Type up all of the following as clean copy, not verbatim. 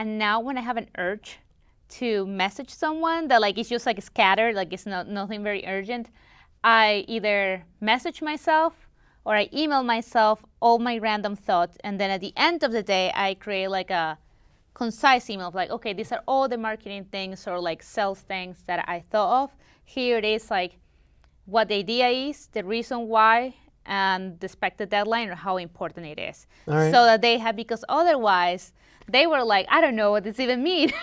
And now when I have an urge to message someone that like it's just like scattered, like it's nothing very urgent, I either message myself or I email myself all my random thoughts, and then at the end of the day, I create like a concise email of like, okay, these are all the marketing things or like sales things that I thought of. Here it is, like what the idea is, the reason why, and the expected deadline or how important it is. Right. So that they have, because otherwise they were like, I don't know what this even means.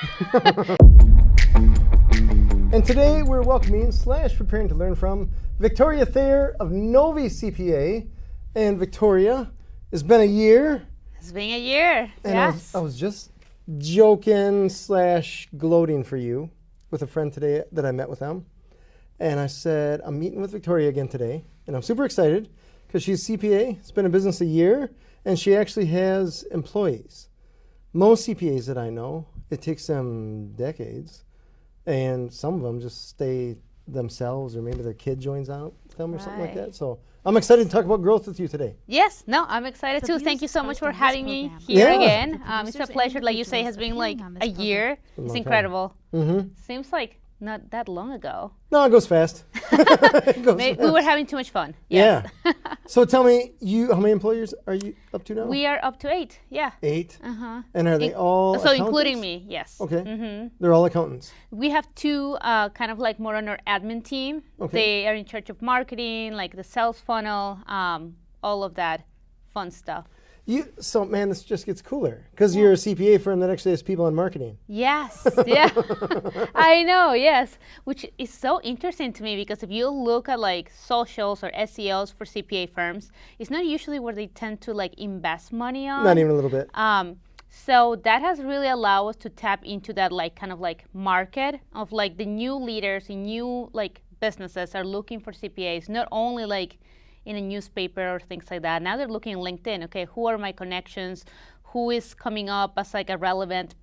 And today we're welcoming / preparing to learn from Victoria Thayer of Novii CPA. And Victoria, it's been a year. It's been a year, And yes. I was just joking / gloating for you with a friend today that I met with them. And I said, I'm meeting with Victoria again today. And I'm super excited because she's CPA. It's been in business a year. And she actually has employees. Most CPAs that I know, it takes them decades. And some of them just stay themselves, or maybe their kid joins out with them or something like that. So I'm excited to talk about growth with you today. Yes, no, I'm excited too. Thank you so much for having me here again. It's a pleasure. Like you say, it has been like a year. It's incredible. Seems like not that long ago. No, it goes fast. We were having too much fun. Yes. Yeah. So tell me, how many employers are you up to now? We are up to 8. Yeah. 8. And are they all so accountants? including me? Yes. Okay. They're all accountants. We have 2 kind of like more on our admin team. Okay. They are in charge of marketing, like the sales funnel, all of that fun stuff. So man, this just gets cooler because you're a CPA firm that actually has people in marketing. Yes, yeah, I know, yes, which is so interesting to me because if you look at like socials or SEOs for CPA firms, it's not usually where they tend to like invest money on. Not even a little bit. So that has really allowed us to tap into that like kind of like market of like the new leaders and new like businesses are looking for CPAs, not only like in a newspaper or things like that. Now they're looking at LinkedIn. Okay, who are my connections? Who is coming up as like a relevant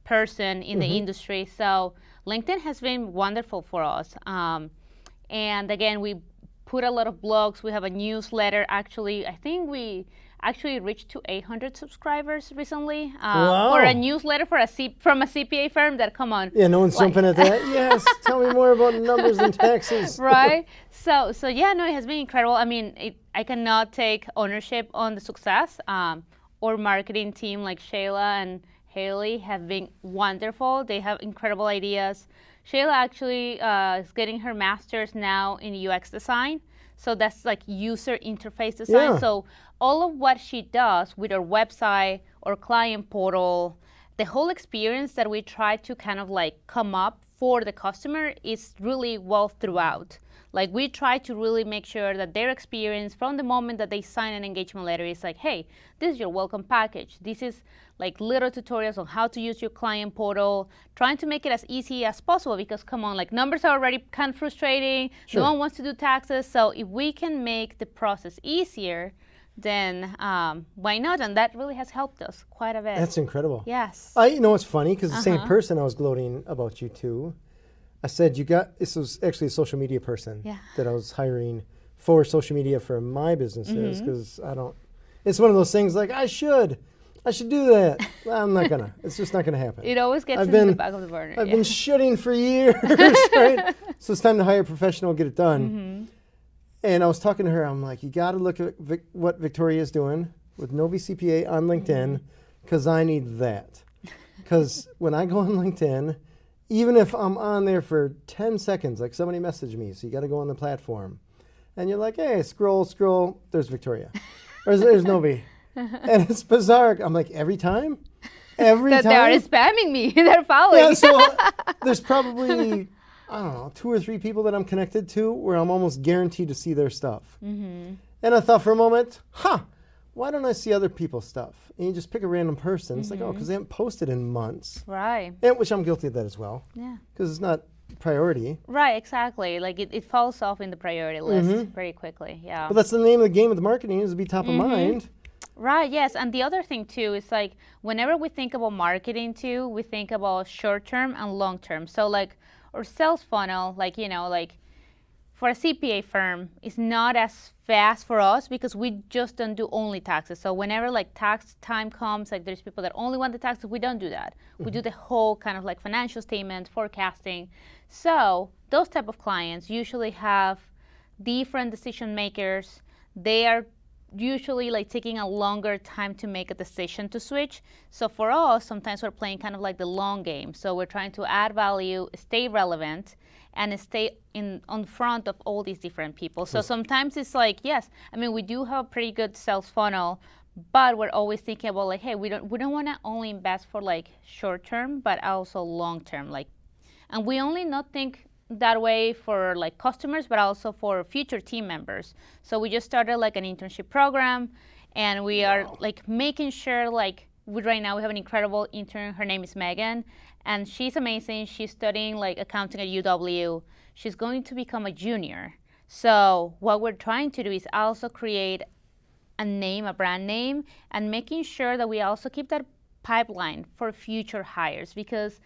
person in the industry? So LinkedIn has been wonderful for us. And again, we put a lot of blogs. We have a newsletter. Actually, I think we actually reached to 800 subscribers recently for a newsletter from a CPA firm that, come on. Yeah, no one's jumping at that. Yes, tell me more about numbers and taxes. Right. So yeah, no, it has been incredible. I mean, I cannot take ownership on the success. Our marketing team, like Shayla and Haley, have been wonderful. They have incredible ideas. Shayla actually is getting her master's now in UX design. So that's like user interface design. Yeah. So all of what she does with our website or client portal, the whole experience that we try to kind of like come up for the customer is really well throughout. Like we try to really make sure that their experience from the moment that they sign an engagement letter is like, hey, this is your welcome package. This is like little tutorials on how to use your client portal, trying to make it as easy as possible because come on, like numbers are already kind of frustrating. Sure. No one wants to do taxes. So if we can make the process easier, then why not? And that really has helped us quite a bit. That's incredible. Yes. You know what's funny? Because the same person I was gloating about you too. I said, this was actually a social media person that I was hiring for social media for my businesses because it's one of those things like I should do that. I'm not gonna. It's just not gonna happen. It always gets in the back of the burner. I've been shooting for years, right? So it's time to hire a professional, get it done. And I was talking to her. I'm like, you got to look at what Victoria is doing with Novii CPA on LinkedIn because I need that. Because when I go on LinkedIn, even if I'm on there for 10 seconds, like somebody messaged me, so you got to go on the platform. And you're like, hey, scroll, there's Victoria. Or there's Novii. And it's bizarre. I'm like, every time? Every time? They are spamming me. They're following. Yeah, so there's probably, I don't know, 2 or 3 people that I'm connected to where I'm almost guaranteed to see their stuff. And I thought for a moment, why don't I see other people's stuff? And you just pick a random person. It's like, oh, because they haven't posted in months. Right. And, which I'm guilty of that as well. Yeah. Because it's not priority. Right, exactly. Like it falls off in the priority list very quickly. Yeah. But that's the name of the game of the marketing, is to be top of mind. Right, yes. And the other thing too is like whenever we think about marketing too, we think about short term and long term. So like our sales funnel, like, you know, like for a CPA firm, it's not as fast for us because we just don't do only taxes. So whenever like tax time comes, like there's people that only want the taxes, we don't do that. We do the whole kind of like financial statement, forecasting. So those type of clients usually have different decision makers. They are usually like taking a longer time to make a decision to switch. So for us, sometimes we're playing kind of like the long game. So we're trying to add value, stay relevant, and stay on front of all these different people. So sometimes it's like, yes, I mean, we do have a pretty good sales funnel, but we're always thinking about like, hey, we don't want to only invest for like short term, but also long term. Like, and we only not think that way for like customers, but also for future team members. So we just started like an internship program, and we are like making sure like right now we have an incredible intern. Her name is Megan, and she's amazing. She's studying like accounting at UW. She's going to become a junior. So what we're trying to do is also create a name, a brand name, and making sure that we also keep that pipeline for future hires, because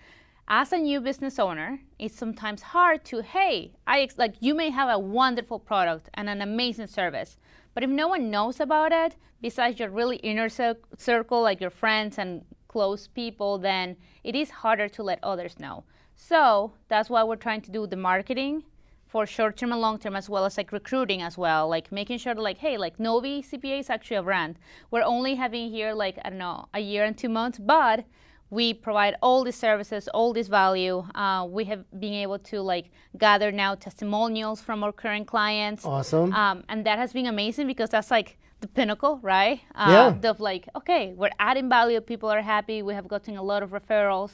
as a new business owner, it's sometimes hard to, hey, like you may have a wonderful product and an amazing service, but if no one knows about it, besides your really inner circle, like your friends and close people, then it is harder to let others know. So that's why we're trying to do the marketing for short-term and long-term, as well as like recruiting as well, like making sure that like, hey, like Novii CPA is actually a brand. We're only having here like, I don't know, a year and 2 months, but we provide all these services, all this value. We have been able to like gather now testimonials from our current clients. Awesome. And that has been amazing because that's like the pinnacle, right? Yeah. Of like, okay, we're adding value, people are happy, we have gotten a lot of referrals.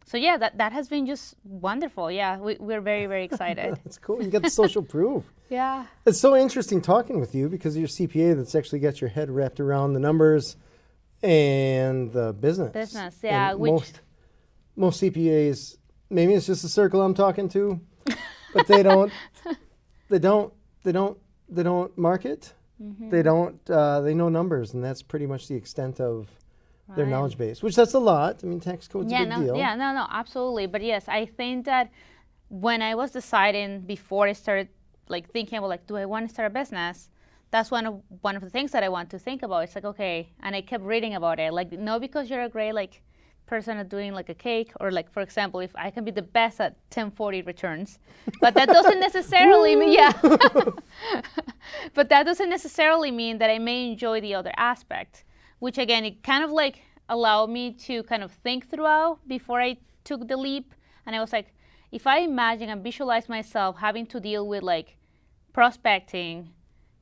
So yeah, that has been just wonderful. Yeah, we're very, very excited. That's cool. You got the social proof. Yeah. It's so interesting talking with you because you're CPA that's actually got your head wrapped around the numbers and the business. Yeah. Most CPAs, maybe it's just the circle I'm talking to, but they don't market. Mm-hmm. They know numbers, and that's pretty much the extent of their knowledge base, which that's a lot. I mean, tax code's a big deal. Yeah, no, absolutely. But yes, I think that when I was deciding before I started like thinking about like, do I want to start a business? That's one of the things that I want to think about. It's like, okay, and I kept reading about it. Like, no, because you're a great like person at doing like a cake, or like, for example, if I can be the best at 1040 returns, but that doesn't necessarily mean, but that doesn't necessarily mean that I may enjoy the other aspect, which again, it kind of like allowed me to kind of think throughout before I took the leap. And I was like, if I imagine and visualize myself having to deal with like prospecting,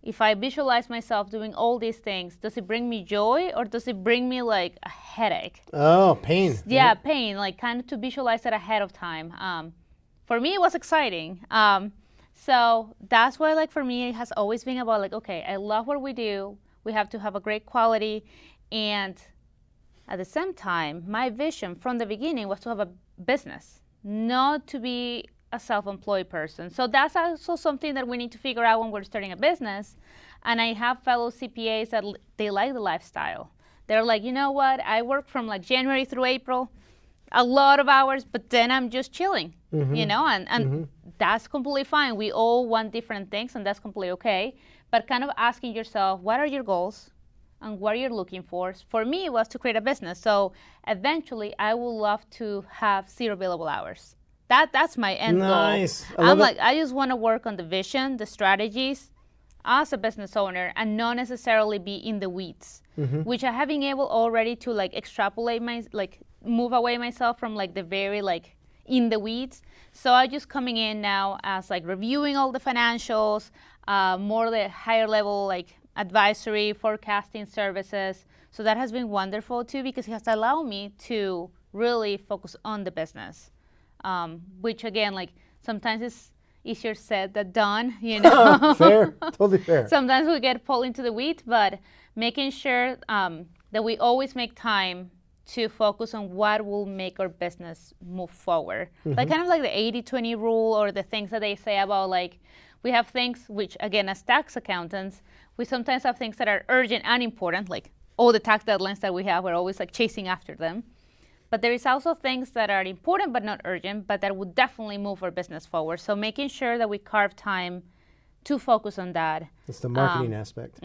if I visualize myself doing all these things, does it bring me joy or does it bring me like a headache? Oh, pain. Yeah, pain, like kind of to visualize it ahead of time. For me, it was exciting. So that's why like for me, it has always been about like, okay, I love what we do. We have to have a great quality. And at the same time, my vision from the beginning was to have a business, not to be a self-employed person. So that's also something that we need to figure out when we're starting a business. And I have fellow CPAs that they like the lifestyle. They're like, you know what? I work from like January through April, a lot of hours, but then I'm just chilling, you know, and that's completely fine. We all want different things, and that's completely okay. But kind of asking yourself, what are your goals and what you're looking for? For me, it was to create a business. So eventually, I would love to have 0 billable hours. That's my end goal. I'm like, I just want to work on the vision, the strategies as a business owner, and not necessarily be in the weeds, which I have been able already to like extrapolate move away myself from like the very like in the weeds. So I'm just coming in now as like reviewing all the financials, more the higher level like advisory, forecasting services. So that has been wonderful too, because it has allowed me to really focus on the business. Which again, like sometimes it's easier said than done, you know. Fair, totally fair. Sometimes we get pulled into the weeds, but making sure that we always make time to focus on what will make our business move forward. Like kind of like the 80-20 rule, or the things that they say about like, we have things which again, as tax accountants, we sometimes have things that are urgent and important, like all the tax deadlines that we have, we're always like chasing after them. But there is also things that are important but not urgent, but that would definitely move our business forward. So making sure that we carve time to focus on that. It's the marketing aspect.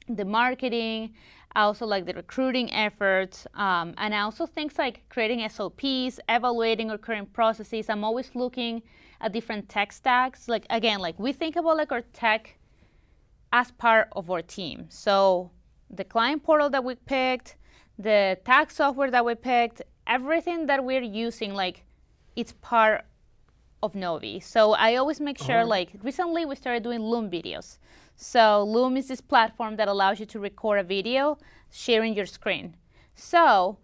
The marketing, also like the recruiting efforts, and also things like creating SOPs, evaluating our current processes. I'm always looking at different tech stacks. Like again, like we think about like our tech as part of our team. So the client portal that we picked, the tax software that we picked, everything that we're using, like it's part of Novii. So I always make sure, like recently we started doing Loom videos. So Loom is this platform that allows you to record a video sharing your screen. So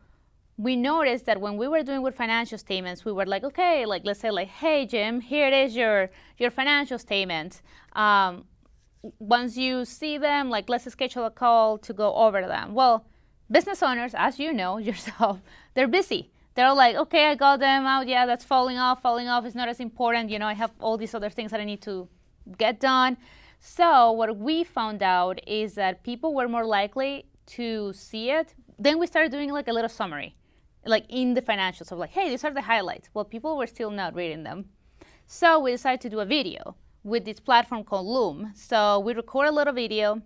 we noticed that when we were doing with financial statements, we were like, okay, like let's say like, hey Jim, here it is your financial statement. Once you see them, like let's schedule a call to go over them. Well, business owners, as you know yourself, they're busy. They're like, okay, I got them out. Yeah, that's falling off. It's not as important. You know, I have all these other things that I need to get done. So what we found out is that people were more likely to see it. Then we started doing like a little summary, like in the financials of like, hey, these are the highlights. Well, people were still not reading them. So we decided to do a video with this platform called Loom. So we record a little video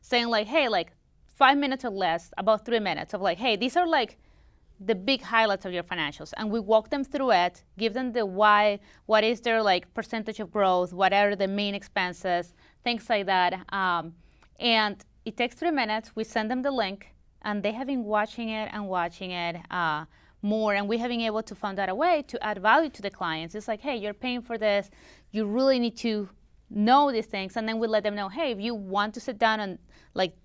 saying like, hey, like 5 minutes or less, about 3 minutes of like, hey, these are like the big highlights of your financials, and we walk them through it, give them the why, what is their like percentage of growth, what are the main expenses, things like that. And it takes 3 minutes. We send them the link, and they have been watching it more, and we have been able to find out a way to add value to the clients. It's like, hey, you're paying for this. You really need to know these things, and then we let them know, hey, if you want to sit down and like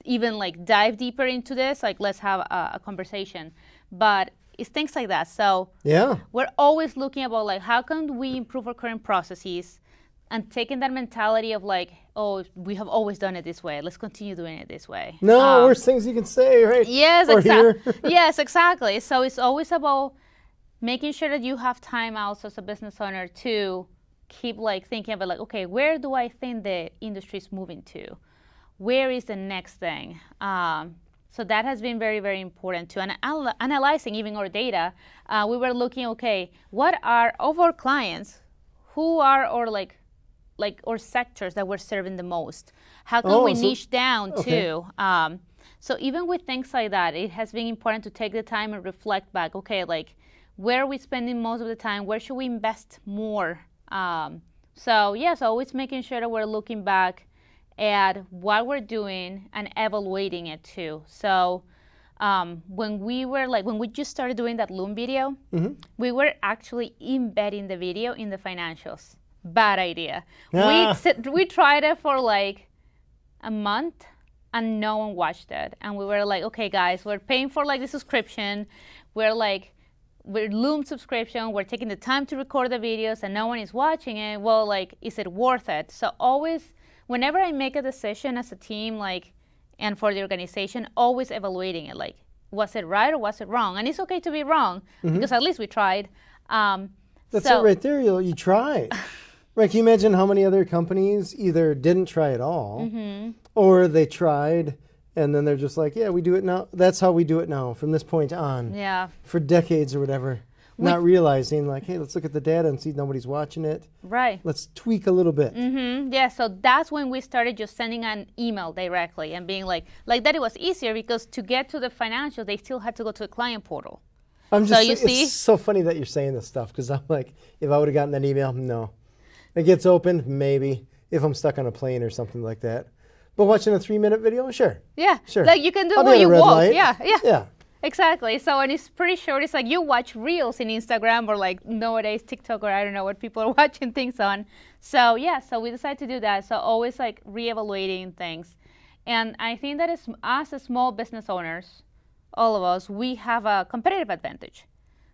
even like dive deeper into this, like let's have a conversation. But it's things like that. So yeah, we're always looking about like how can we improve our current processes, and taking that mentality of like, oh, we have always done it this way. Let's continue doing it this way. No, worst things you can say, right? Yes, or exactly. Yes, exactly. So it's always about making sure that you have time also as a business owner to keep like thinking about like, okay, where do I think the industry is moving to? Where is the next thing? So that has been very, very important too. And analyzing even our data, we were looking, okay, what are of our clients, who are our like our sectors that we're serving the most? How can we niche down too? So even with things like that, it has been important to take the time and reflect back, okay, like where are we spending most of the time? Where should we invest more? So yes, always making sure that we're looking back at what we're doing and evaluating it too. So when we just started doing that Loom video, we were actually embedding the video in the financials. Bad idea. We tried it for like a month and no one watched it. And we were like, okay guys, we're paying for like the subscription. We're Loom subscription. We're taking the time to record the videos and no one is watching it. Well, like, is it worth it? So always, whenever I make a decision as a team, like, and for the organization, always evaluating it, like, was it right or was it wrong? And it's okay to be wrong because at least we tried. That's it right there. You tried. Right? Can you imagine how many other companies either didn't try at all, or they tried and then they're just like, yeah, we do it now. That's how we do it now from this point on. Yeah. For decades or whatever. Not realizing like, hey, let's look at the data and see nobody's watching it. Right. Let's tweak a little bit. Yeah, so that's when we started just sending an email directly and being like that it was easier because to get to the financials, they still had to go to the client portal. It's so funny that you're saying this stuff because I'm like, if I would have gotten that email, no. It gets opened, maybe, if I'm stuck on a plane or something like that. But watching a 3-minute video, sure. Yeah, sure. Like you can do what you want. Yeah. Exactly. So, and it's pretty short. It's like you watch reels in Instagram or like nowadays TikTok or I don't know what people are watching things on. So yeah, so we decided to do that. So always like reevaluating things. And I think that as small business owners, all of us, we have a competitive advantage,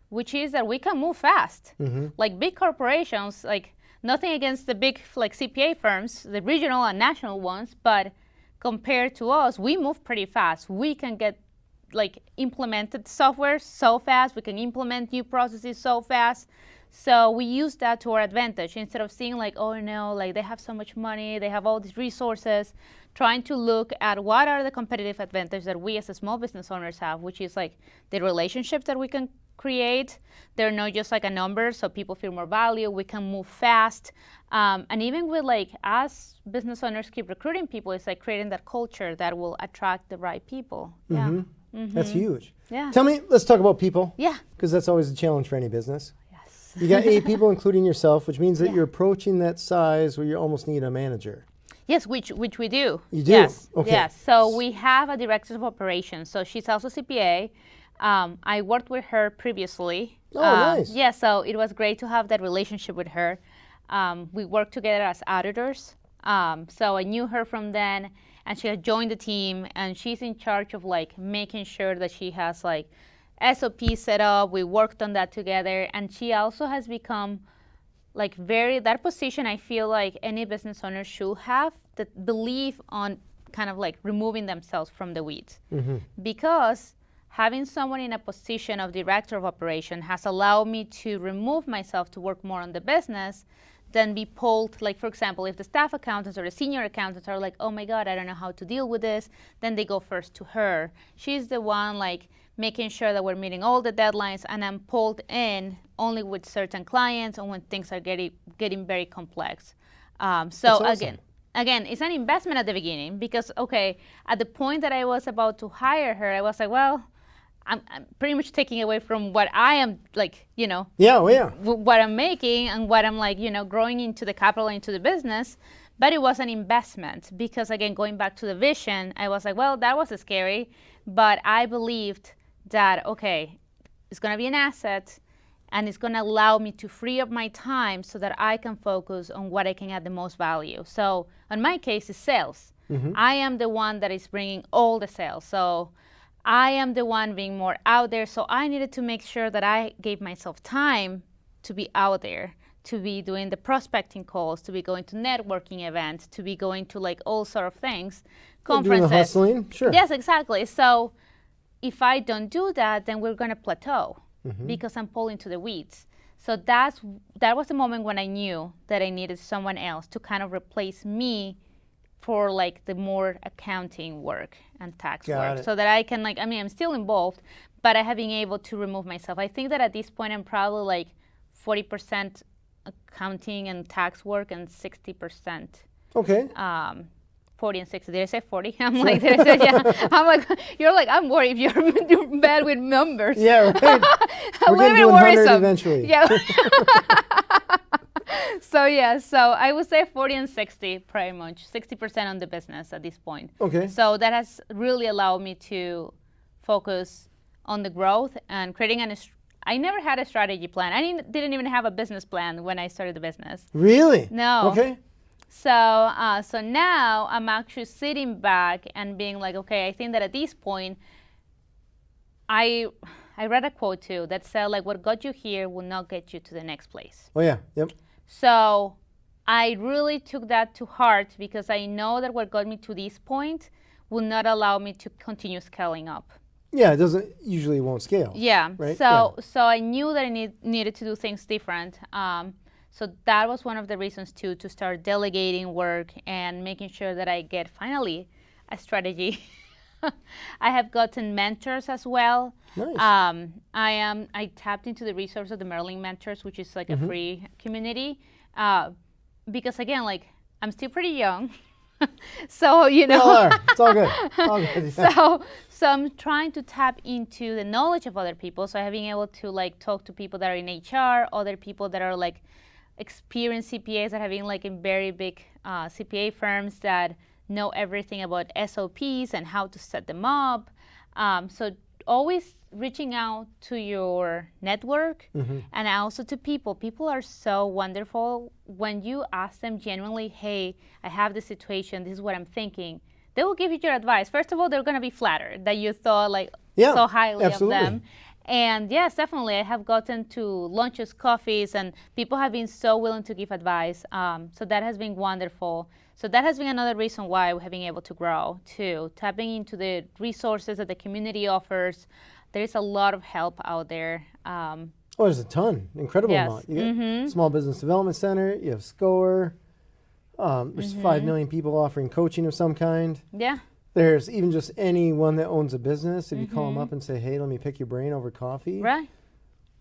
which is that we can move fast. Like big corporations, like nothing against the big like CPA firms, the regional and national ones, but compared to us, we move pretty fast. We can get like implemented software so fast. We can implement new processes so fast. So we use that to our advantage instead of seeing like, oh no, like they have so much money, they have all these resources, trying to look at what are the competitive advantages that we as a small business owners have, which is like the relationships that we can create. They're not just like a number, so people feel more value. We can move fast. And even with like as business owners keep recruiting people, it's like creating that culture that will attract the right people. Yeah. That's huge. Yeah. Tell me, let's talk about people. Yeah. Because that's always a challenge for any business. Yes. You got 8 people, including yourself, which means that you're approaching that size where you almost need a manager. Yes, which we do. You do? Yes. Okay. Yes. So we have a director of operations. So she's also CPA. I worked with her previously. Oh, nice. Yeah, so it was great to have that relationship with her. We worked together as auditors. So I knew her from then, and she had joined the team, and she's in charge of like making sure that she has like SOP set up. We worked on that together, and she also has become like that position I feel like any business owner should have, that believe on kind of like removing themselves from the weeds. Because having someone in a position of director of operation has allowed me to remove myself to work more on the business than be pulled, like for example, if the staff accountants or the senior accountants are like, oh my God, I don't know how to deal with this, then they go first to her. She's the one like making sure that we're meeting all the deadlines, and I'm pulled in only with certain clients and when things are getting very complex. So awesome. again, it's an investment at the beginning because, okay, at the point that I was about to hire her, I was like, well, I'm pretty much taking away from what I am like, you know, what I'm making and what I'm like, you know, growing into the capital, into the business. But it was an investment because, again, going back to the vision, I was like, well, that was scary, but I believed that, okay, it's going to be an asset and it's going to allow me to free up my time so that I can focus on what I can add the most value. So in my case, it's sales. I am the one that is bringing all the sales. So I am the one being more out there. So I needed to make sure that I gave myself time to be out there, to be doing the prospecting calls, to be going to networking events, to be going to like all sort of things, conferences. Doing the hustling, sure. Yes, exactly. So if I don't do that, then we're going to plateau because I'm pulling to the weeds. So that was the moment when I knew that I needed someone else to kind of replace me for like the more accounting work and tax work. So that I can like, I mean, I'm still involved, but I have been able to remove myself. I think that at this point I'm probably like 40% accounting and tax work and 60%. Okay. 40 and 60. Did I say 40? I'm like, did I say, yeah. I'm like, you're like, I'm worried if you're bad with numbers. Yeah, right. We're getting to 100 eventually. Yeah. So I would say 40 and 60 pretty much, 60% on the business at this point. Okay. So that has really allowed me to focus on the growth and creating I never had a strategy plan. I didn't even have a business plan when I started the business. Really? No. Okay. So now I'm actually sitting back and being like, okay, I think that at this point, I read a quote too that said like, what got you here will not get you to the next place. Oh yeah, yep. So I really took that to heart because I know that what got me to this point will not allow me to continue scaling up. Yeah, it usually won't scale. Yeah. Right? So I knew that I needed to do things different. So that was one of the reasons too, to start delegating work and making sure that I get finally a strategy. I have gotten mentors as well. Nice. I tapped into the resource of the Maryland Mentors, which is like a free community. Because again, like I'm still pretty young. So, you know. We all are. It's all good. All good. Yeah. So I'm trying to tap into the knowledge of other people. So I have been able to like talk to people that are in HR, other people that are like experienced CPAs that have been like in very big CPA firms that know everything about SOPs and how to set them up. So always reaching out to your network and also to people. People are so wonderful. When you ask them genuinely, hey, I have this situation, this is what I'm thinking, they will give you your advice. First of all, they're going to be flattered that you thought like so highly of them. And yes, definitely, I have gotten to lunches, coffees, and people have been so willing to give advice. So that has been wonderful. So that has been another reason why we have been able to grow too, tapping into the resources that the community offers. There is a lot of help out there. Oh, there's a ton, incredible amount. You get Small Business Development Center, you have SCORE, there's 5 million people offering coaching of some kind. Yeah. There's even just anyone that owns a business, if you call them up and say, hey, let me pick your brain over coffee. Right.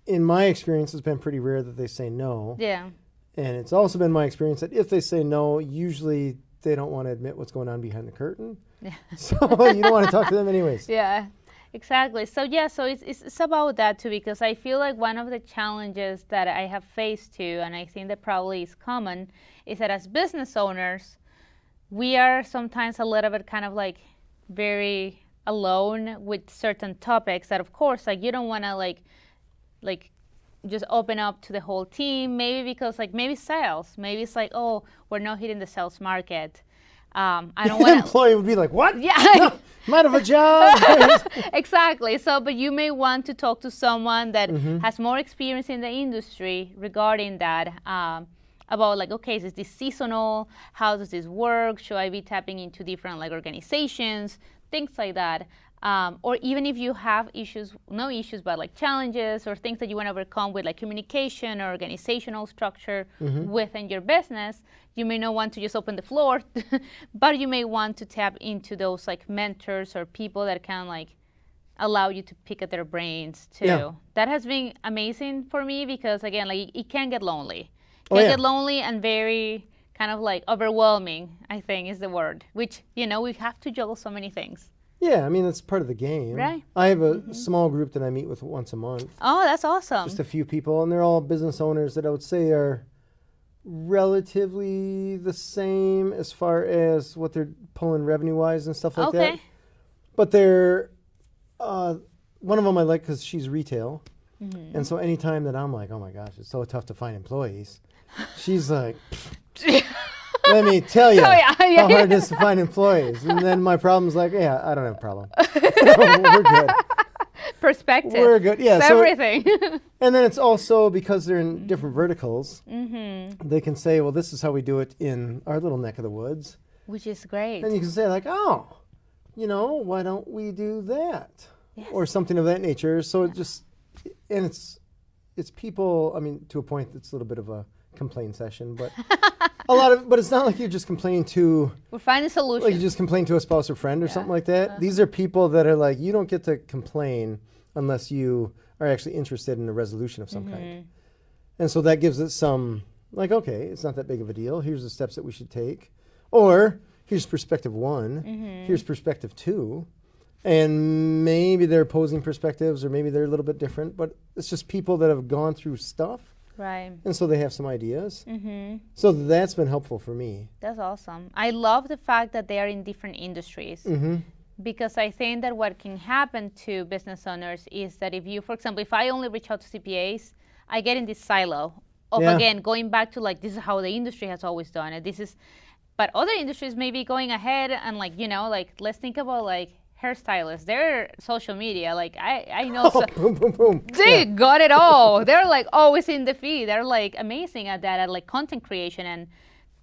In my experience, it's been pretty rare that they say no. Yeah. And it's also been my experience that if they say no, usually they don't want to admit what's going on behind the curtain. Yeah. So you don't want to talk to them anyways. Yeah, exactly. So yeah, so it's about that too, because I feel like one of the challenges that I have faced too, and I think that probably is common, is that as business owners, we are sometimes a little bit kind of like very alone with certain topics that, of course, like you don't want to like just open up to the whole team, maybe because like maybe sales, maybe it's like, oh, we're not hitting the sales market. I don't want to. Employee would be like, what? Yeah. No, might have a job. Exactly. So, but you may want to talk to someone that has more experience in the industry regarding that, about like, okay, is this seasonal? How does this work? Should I be tapping into different like organizations? Things like that. Or even if you have issues, no issues, but like challenges or things that you want to overcome with like communication or organizational structure within your business, you may not want to just open the floor, but you may want to tap into those like mentors or people that can like allow you to pick at their brains too. Yeah. That has been amazing for me because again, like it can get lonely. It can get lonely and very kind of like overwhelming, I think is the word, which, you know, we have to juggle so many things. Yeah, I mean, that's part of the game. Right. I have a small group that I meet with once a month. Oh, that's awesome. Just a few people, and they're all business owners that I would say are relatively the same as far as what they're pulling revenue-wise and stuff like that. But they're, one of them I like because she's retail. And so anytime that I'm like, oh my gosh, it's so tough to find employees, she's like, let me tell you how hard it is to find employees. And then my problem's like, yeah, I don't have a problem. We're good. Perspective. We're good. Yeah. It's everything. And then it's also because they're in different verticals, they can say, well, this is how we do it in our little neck of the woods. Which is great. And you can say like, oh, you know, why don't we do that? Yes. Or something of that nature. So it just, and it's people, I mean, to a point that's a little bit of a complaint session, but but it's not like you're just complaining to, we're finding solutions. Like you just complain to a spouse or friend or something like that. These are people that are like, you don't get to complain unless you are actually interested in a resolution of some kind. And so that gives it some, like, okay, it's not that big of a deal. Here's the steps that we should take. Or here's perspective 1, here's perspective 2. And maybe they're opposing perspectives or maybe they're a little bit different, but it's just people that have gone through stuff. Right. And so they have some ideas. So that's been helpful for me. That's awesome. I love the fact that they are in different industries. Because I think that what can happen to business owners is that if you, for example, if I only reach out to CPAs, I get in this silo of, again, going back to like, this is how the industry has always done it. But other industries may be going ahead and like, you know, like, let's think about like, hairstylists, their social media, like I know boom, boom, boom. They got it all. They're like always in the feed. They're like amazing at that, at like content creation and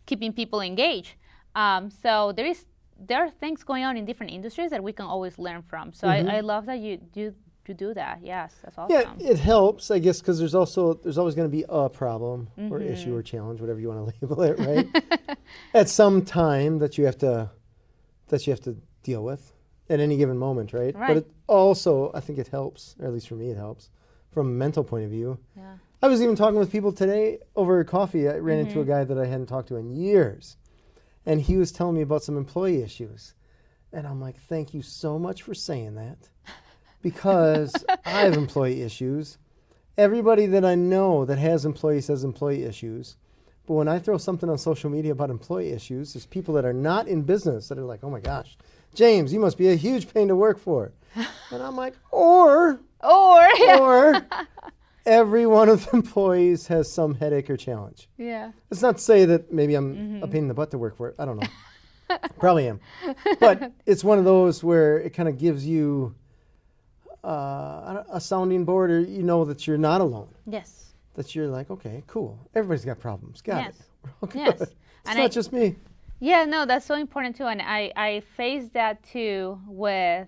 keeping people engaged. So there are things going on in different industries that we can always learn from. So I love that you do that. Yes, that's awesome. Yeah, it helps, I guess, because there's always going to be a problem or issue or challenge, whatever you want to label it, right? At some time that you have to deal with. At any given moment, right? But it also, I think it helps, or at least for me it helps, from a mental point of view. Yeah. I was even talking with people today over coffee. I ran into a guy that I hadn't talked to in years. And he was telling me about some employee issues. And I'm like, thank you so much for saying that. Because I have employee issues. Everybody that I know that has employees has employee issues. But when I throw something on social media about employee issues, there's people that are not in business that are like, oh my gosh, James, you must be a huge pain to work for. And I'm like, or every one of the employees has some headache or challenge. Yeah. It's not to say that maybe I'm a pain in the butt to work for. I don't know. Probably am. But it's one of those where it kind of gives you a sounding board, or you know that you're not alone. Yes. That you're like, okay, cool. Everybody's got problems. Got it. Yes. It's not just me. Yeah, no, that's so important too. And I faced that too with,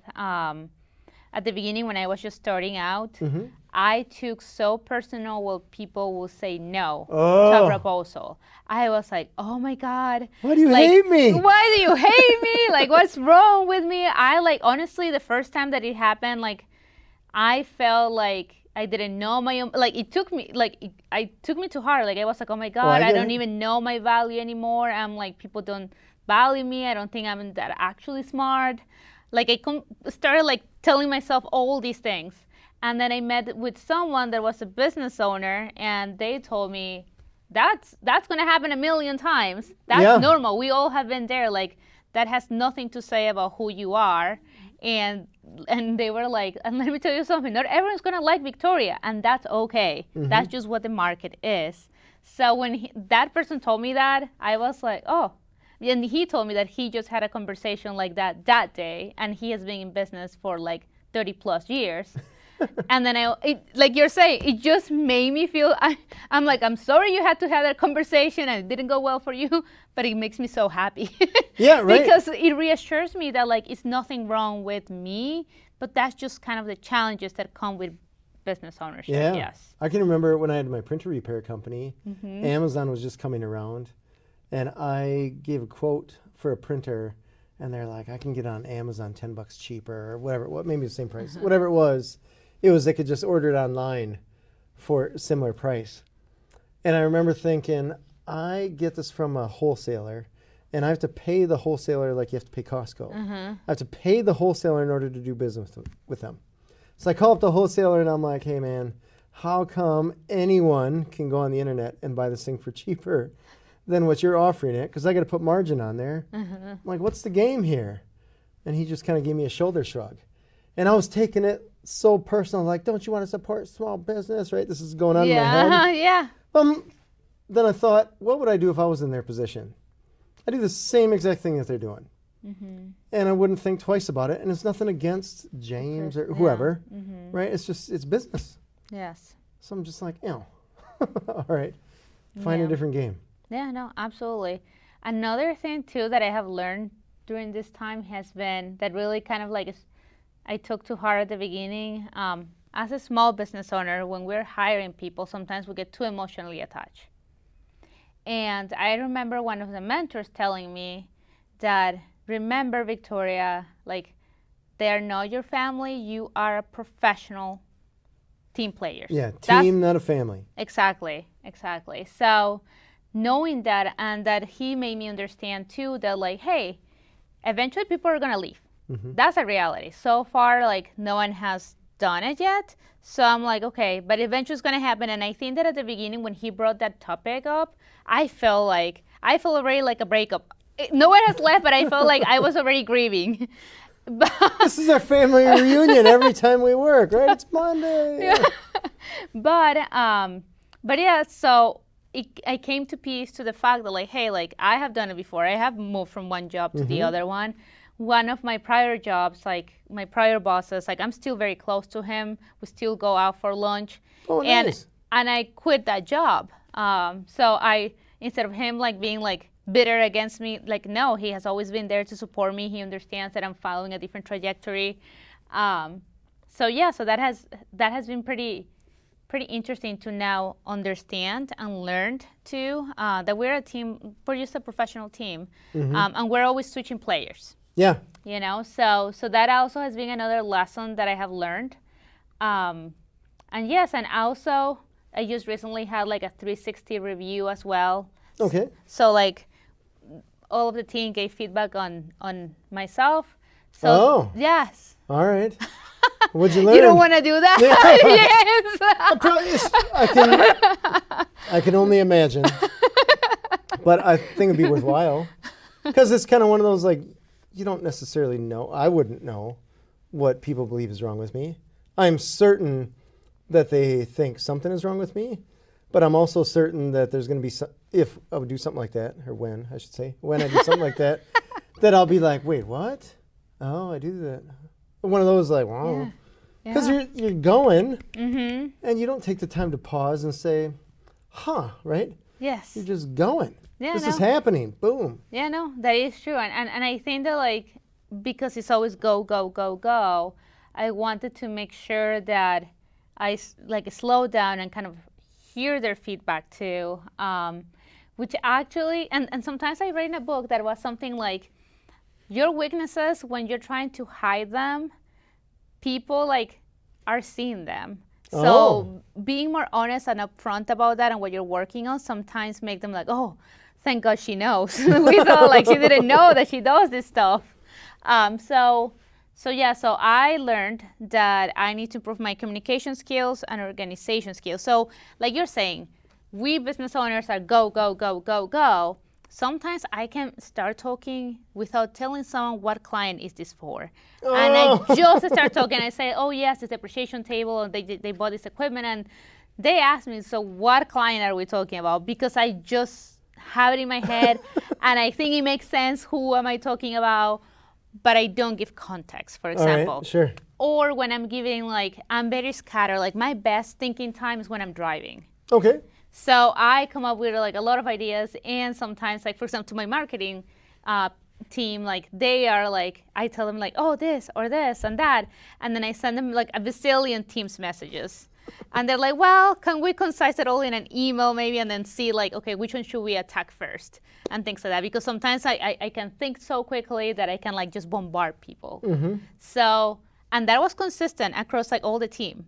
at the beginning when I was just starting out, I took so personal when people will say no to a proposal. I was like, oh my God. Why do you hate me? Why do you hate me? Like, what's wrong with me? I like, honestly, the first time that it happened, like, I felt like I didn't know my own, like, it took me too hard. Like, I was like, oh my God, I don't even know my value anymore. I'm like, people don't value me. I don't think I'm that actually smart. Like, I started like telling myself all these things. And then I met with someone that was a business owner, and they told me, that's going to happen a million times. That's normal. We all have been there. Like, that has nothing to say about who you are. And they were like, and let me tell you something, not everyone's going to like Victoria, and that's okay. That's just what the market is. So when that person told me that, I was like, oh. And he told me that he just had a conversation like that day, and he has been in business for like 30 plus years. And then like you're saying, it just made me feel, I'm like, I'm sorry you had to have that conversation and it didn't go well for you, but it makes me so happy. Yeah, right. Because it reassures me that like it's nothing wrong with me, but that's just kind of the challenges that come with business ownership. Yeah. Yes. I can remember when I had my printer repair company, Amazon was just coming around, and I gave a quote for a printer, and they're like, I can get it on Amazon $10 cheaper or whatever, maybe the same price, whatever it was. They could just order it online for a similar price. And I remember thinking, I get this from a wholesaler, and I have to pay the wholesaler like you have to pay Costco. I have to pay the wholesaler in order to do business with them. So I call up the wholesaler, and I'm like, hey, man, how come anyone can go on the internet and buy this thing for cheaper than what you're offering it? Because I got to put margin on there. I'm like, what's the game here? And he just kind of gave me a shoulder shrug. And I was taking it so personal, like, don't you want to support small business, right? This is going on in my head. Yeah. Then I thought, what would I do if I was in their position? I do the same exact thing that they're doing. And I wouldn't think twice about it. And it's nothing against James or whoever, right? It's just, it's business. Yes. So I'm just like, all right, find a different game. Yeah, no, absolutely. Another thing too that I have learned during this time has been that really kind of like I took to heart at the beginning. As a small business owner, when we're hiring people, sometimes we get too emotionally attached. And I remember one of the mentors telling me that, remember, Victoria, like, they are not your family. You are a professional team players. Yeah, team, not a family. Exactly. So knowing that, and that he made me understand too that, like, hey, eventually people are going to leave. That's a reality. So far, like, no one has done it yet. So I'm like, okay, but eventually it's going to happen. And I think that at the beginning when he brought that topic up, I felt already like a breakup. No one has left, but I felt like I was already grieving. This is our family reunion every time we work, right? It's Monday. Yeah. But yeah, so I came to peace to the fact that, like, hey, like, I have done it before. I have moved from one job to the other one. One of my prior jobs, like my prior bosses, like, I'm still very close to him. We still go out for lunch. Oh, nice. And I quit that job. So instead of him like being like bitter against me, like, no, he has always been there to support me. He understands that I'm following a different trajectory. So that has been pretty interesting to now understand and learn too, that we're a team, we're just a professional team, and we're always switching players. Yeah. You know, so that also has been another lesson that I have learned. And yes, and also I just recently had like a 360 review as well. Okay. So like all of the team gave feedback on myself. So yes. All right. What'd you learn? You don't want to do that? Yes. I can only imagine. But I think it'd be worthwhile. Because it's kind of one of those, like, you don't necessarily know. I wouldn't know what people believe is wrong with me. I'm certain that they think something is wrong with me. But I'm also certain that there's going to be if I would do something like that, or when I do something like that, that I'll be like, wait, what? Oh, I do that. One of those, like, wow. Because you're going, and you don't take the time to pause and say, huh, right? Yes. You're just going. Yeah, this is happening. Boom. Yeah, no, that is true. And I think that, like, because it's always go, go, go, go, I wanted to make sure that I like slow down and kind of hear their feedback too. Which actually, and sometimes I read in a book that was something like, your weaknesses, when you're trying to hide them, people like are seeing them. So being more honest and upfront about that and what you're working on sometimes make them like, oh, thank God she knows. We thought like she didn't know that she does this stuff. So I learned that I need to improve my communication skills and organization skills. So like you're saying, we business owners are go, go, go, go, go. Sometimes I can start talking without telling someone what client is this for. And I just start talking. I say, oh, yes, it's a depreciation table, and they bought this equipment. And they ask me, so what client are we talking about? Because I just have it in my head, and I think it makes sense. Who am I talking about? But I don't give context, for example. All right, sure. Or when I'm giving, like, I'm very scattered. Like, my best thinking time is when I'm driving. Okay. So I come up with like a lot of ideas, and sometimes, like for example, to my marketing team, like they are like, I tell them like, oh, this or this and that, and then I send them like a bazillion Teams messages, and they're like, well, can we concise it all in an email maybe, and then see like, okay, which one should we attack first, and things like that, because sometimes I can think so quickly that I can like just bombard people. So, and that was consistent across like all the team.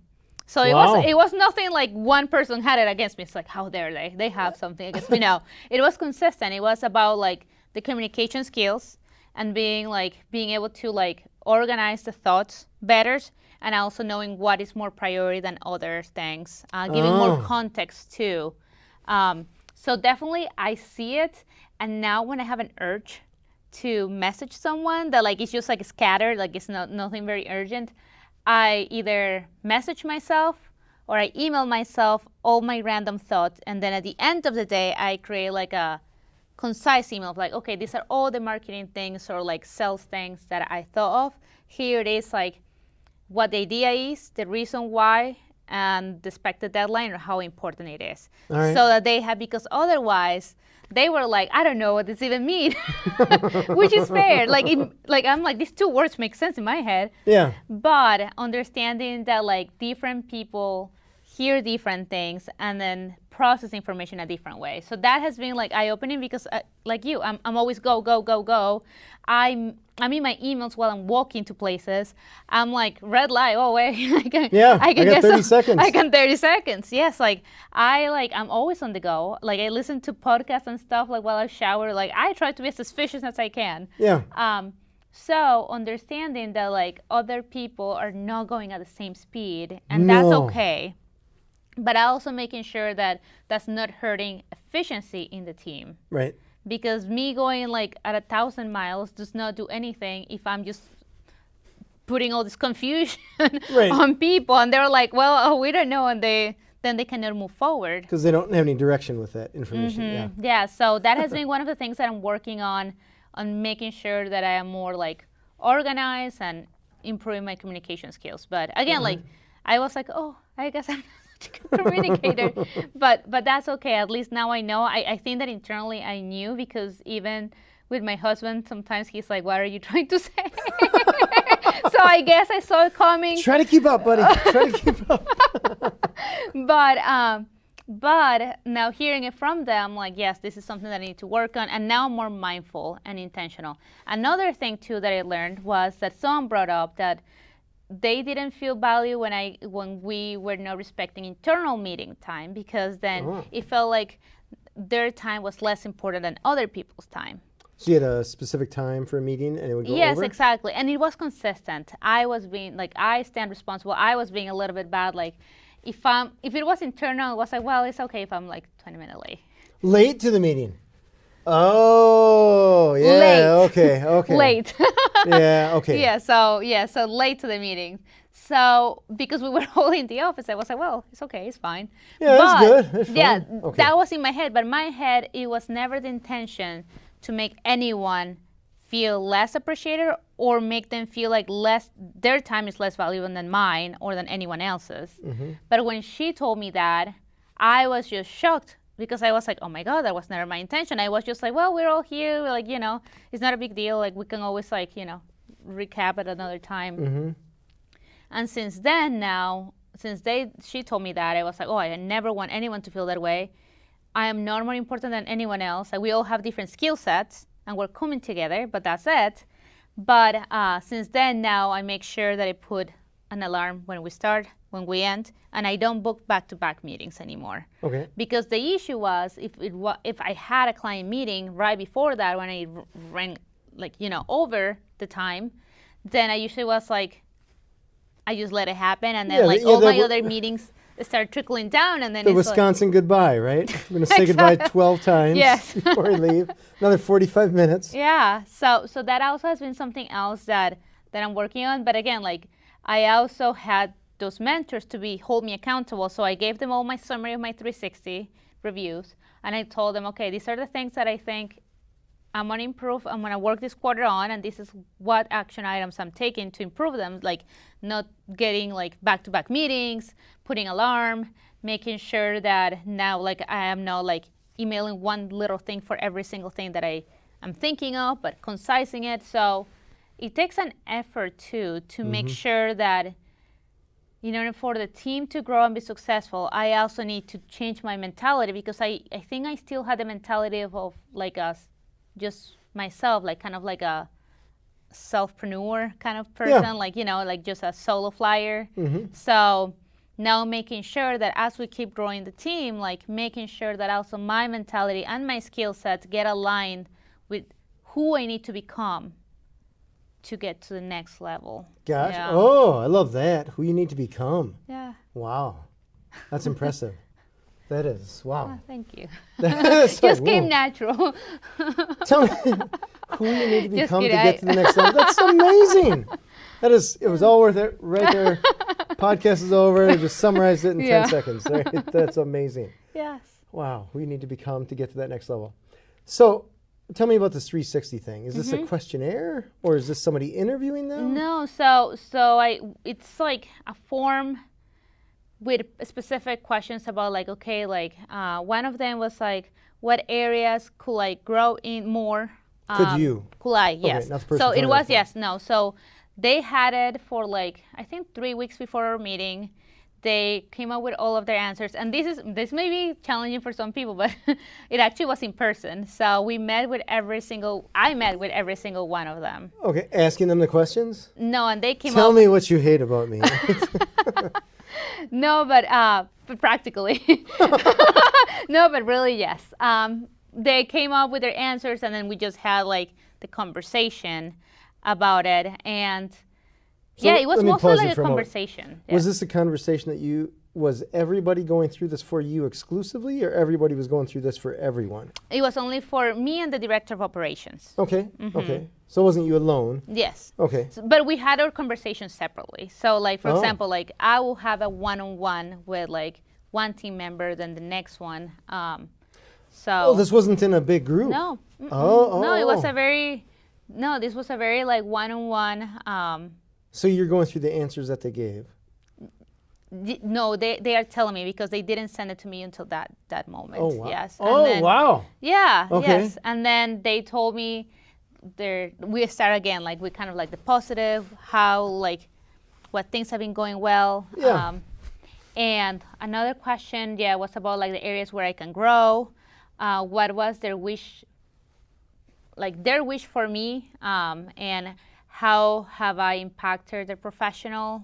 So it was nothing like one person had it against me. It's like, how dare they? They have something against me. No, it was consistent. It was about like the communication skills and being able to like organize the thoughts better, and also knowing what is more priority than other things, giving more context too. So definitely I see it. And now when I have an urge to message someone that like it's just like scattered, like it's nothing very urgent, I either message myself or I email myself all my random thoughts, and then at the end of the day, I create like a concise email of like, okay, these are all the marketing things or like sales things that I thought of. Here it is, like what the idea is, the reason why, and the expected deadline or how important it is. Right. So that they have, because otherwise they were like, I don't know what this even means, which is fair. Like I'm like, these two words make sense in my head. Yeah. But understanding that like different people hear different things and then process information a different way. So that has been like eye-opening, because like you, I'm always go, go, go, go. I'm in my emails while I'm walking to places. I'm like, red light, oh wait, I can get 30 seconds. I can 30 seconds. Yes, I'm always on the go. Like I listen to podcasts and stuff like while I shower. Like I try to be as efficient as I can. Yeah. So understanding that like other people are not going at the same speed, and that's okay. But also making sure that that's not hurting efficiency in the team. Right. Because me going like at 1,000 miles does not do anything if I'm just putting all this confusion on people, and they're like, well, we don't know, and then they cannot move forward. Because they don't have any direction with that information. Yeah, so that has been one of the things that I'm working on making sure that I am more like organized and improving my communication skills. But again, like I was like, oh, I guess I'm not a communicator, but that's okay. At least now I know. I think that internally I knew, because even with my husband, sometimes he's like, what are you trying to say? So I guess I saw it coming. Try to keep up, buddy. Try to keep up. But now hearing it from them, like, yes, this is something that I need to work on, and now I'm more mindful and intentional. Another thing too that I learned was that someone brought up that they didn't feel value when we were not respecting internal meeting time, because then it felt like their time was less important than other people's time. So you had a specific time for a meeting and it would go over? Yes, exactly. And it was consistent. I was being, like, I stand responsible. I was being a little bit bad. Like, if it was internal, it was like, well, it's okay if I'm like 20 minutes late. Late to the meeting? Oh, yeah. Late. Okay. Late. Yeah, okay. So late to the meeting. So because we were all in the office, I was like, well, it's okay, it's fine. Yeah, that's good. That's fine. Yeah, okay. That was in my head. But in my head, it was never the intention to make anyone feel less appreciated or make them feel like their time is less valuable than mine or than anyone else's. Mm-hmm. But when she told me that, I was just shocked, because I was like, oh my God, that was never my intention. I was just like, well, we're all here, like, it's not a big deal. Like, we can always, like, recap at another time. Mm-hmm. And since then now, she told me that, I was like, oh, I never want anyone to feel that way. I am not more important than anyone else. Like, we all have different skill sets and we're coming together, but that's it. But since then now, I make sure that I put an alarm when we start, when we end, and I don't book back-to-back meetings anymore. Okay. Because the issue was if I had a client meeting right before that, when I ran over the time, then I usually was like, I just let it happen, and then all my other meetings start trickling down, and then the Wisconsin goodbye, right? I'm going to say goodbye 12 times before I leave. Another 45 minutes. Yeah. So that also has been something else that I'm working on. But again, like, I also had those mentors to hold me accountable. So I gave them all my summary of my 360 reviews, and I told them, okay, these are the things that I think I'm going to improve. I'm going to work this quarter on, and this is what action items I'm taking to improve them, like not getting like back-to-back meetings, putting alarm, making sure that now like I am not like emailing one little thing for every single thing that I'm thinking of, but concising it. So it takes an effort too to make sure that in order for the team to grow and be successful, I also need to change my mentality, because I think I still had the mentality of like just myself, like kind of like a selfpreneur kind of person, like, like just a solo flyer. So now making sure that as we keep growing the team, like making sure that also my mentality and my skill sets get aligned with who I need to become to get to the next level. Gosh. Yeah. Oh, I love that. Who you need to become. Yeah. Wow. That's impressive. That is. Wow. Oh, thank you. Just came natural. Tell me who you need to become to get to the next level. That's amazing. It was all worth it right there. Podcast is over. I just summarized it in 10 seconds. That's amazing. Yes. Wow. Who you need to become to get to that next level. So tell me about this 360 thing. Is this a questionnaire, or is this somebody interviewing them? No. It's like a form with specific questions about like, okay, like one of them was like, what areas could I grow in more? Could you? Could I? Yes. Okay, not the person So it was yes, no. So they had it for like, I think 3 weeks before our meeting. They came up with all of their answers, and this may be challenging for some people, but it actually was in person. So I met with every single one of them. Okay, asking them the questions? No, and they came Tell me what you hate about me. No, but practically. No, but really, yes. They came up with their answers, and then we just had like the conversation about it. And so it was mostly like a conversation. Was this a conversation that was everybody going through this for you exclusively, or everybody was going through this for everyone? It was only for me and the director of operations. Okay, okay. So it wasn't you alone? Yes. Okay. But we had our conversations separately. So like, for example, like I will have a one-on-one with like one team member, then the next one. Oh, this wasn't in a big group? No. No, it was this was a very like one-on-one. So you're going through the answers that they gave? No, they are telling me, because they didn't send it to me until that moment. Oh, wow. Yes. Wow. Yeah, okay. Yes. And then they told me we start again, like we kind of like the positive, how like what things have been going well. Yeah. And another question, was about like the areas where I can grow. What was their wish for me, and how have I impacted their professional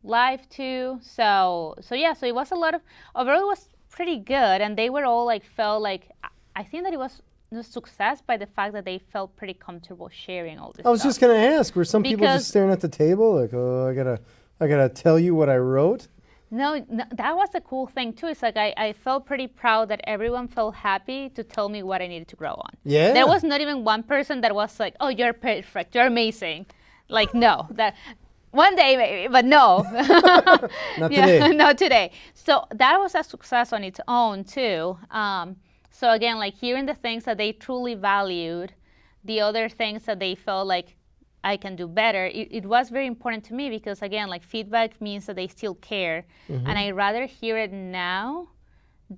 life too? So it was a lot of, overall it was pretty good, and they were all like, felt like, I think that it was a success by the fact that they felt pretty comfortable sharing all this stuff. I was just going to ask, were some people just staring at the table like, oh, I gotta tell you what I wrote? No, that was the cool thing too. It's like I felt pretty proud that everyone felt happy to tell me what I needed to grow on. Yeah. There was not even one person that was like, oh, you're perfect, you're amazing. Like, no, that one day maybe, but no. Not today. Not today. So that was a success on its own too. So again, like hearing the things that they truly valued, the other things that they felt like I can do better, it was very important to me, because again, like feedback means that they still care. And I'd rather hear it now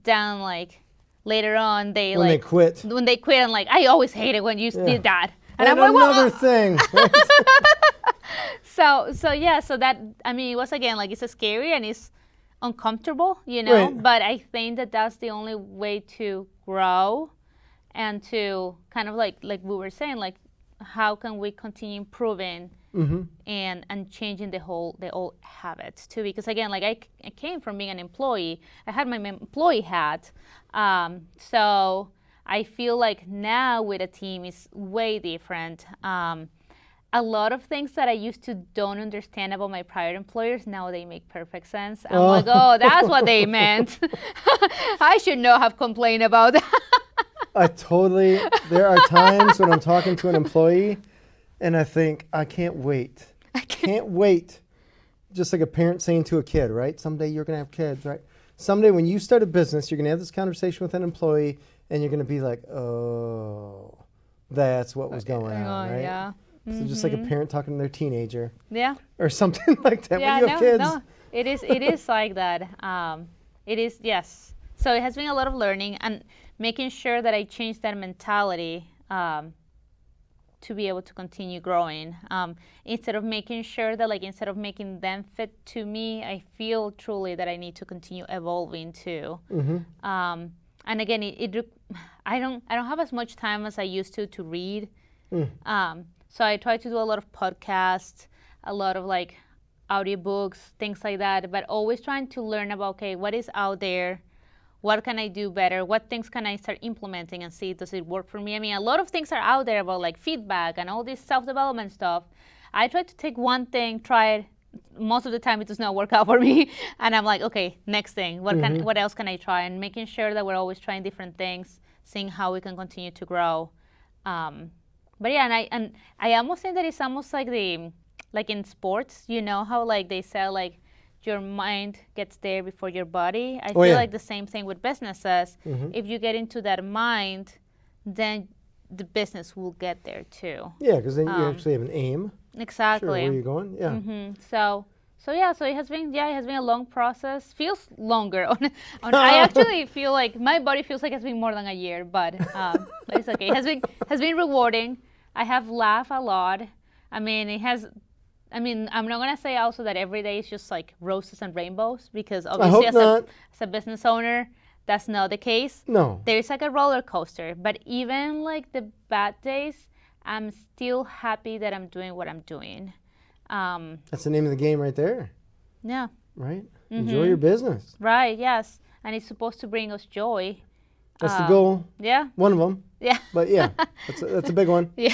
than like later on when they quit. When they quit, and like, I always hated when you did that. And I'm like, another thing. So that, I mean, it was again like it's scary and it's uncomfortable, you know. Right. But I think that that's the only way to grow and to kind of like we were saying, like how can we continue improving and changing the old habits too? Because again, like I came from being an employee. I had my employee hat, so I feel like now with a team is way different. A lot of things that I used to don't understand about my prior employers, now they make perfect sense. I'm like, oh, that's what they meant. I should not have complained about that. There are times when I'm talking to an employee and I think, I can't wait. Can't wait. Just like a parent saying to a kid, right? Someday you're going to have kids, right? Someday when you start a business, you're going to have this conversation with an employee and you're going to be like, oh, that's what was going on, right? Yeah. So just like a parent talking to their teenager. Yeah. Or something like that Yeah, when you have kids. No, it is like that. It is, yes. So it has been a lot of learning and making sure that I change that mentality to be able to continue growing. Instead of making sure that, like, instead of making them fit to me, I feel truly that I need to continue evolving too. And again, I don't have as much time as I used to read. So I try to do a lot of podcasts, a lot of like audiobooks, things like that, but always trying to learn about, okay, what is out there? What can I do better? What things can I start implementing and see, does it work for me? I mean, a lot of things are out there about like feedback and all this self-development stuff. I try to take one thing, try it. Most of the time it does not work out for me. And I'm like, okay, next thing, what else can I try? And making sure that we're always trying different things, seeing how we can continue to grow. But yeah, and I almost think that it's almost like like in sports, you know how like they say like your mind gets there before your body. I feel like the same thing with businesses. If you get into that mind, then the business will get there too. Yeah, because then you actually have an aim. Exactly. Sure, where you're going. Yeah. So it has been a long process. Feels longer. I actually feel like my body feels like it's been more than a year, but it's okay. It has been rewarding. I have laughed a lot. I mean, I'm not gonna say also that every day is just like roses and rainbows, because obviously as a business owner, that's not the case. No. There's like a roller coaster, but even like the bad days, I'm still happy that I'm doing what I'm doing. That's the name of the game right there. Yeah. Right? Enjoy your business. Right, yes. And it's supposed to bring us joy. That's the goal. Yeah. One of them. Yeah. But yeah, that's a big one. Yeah.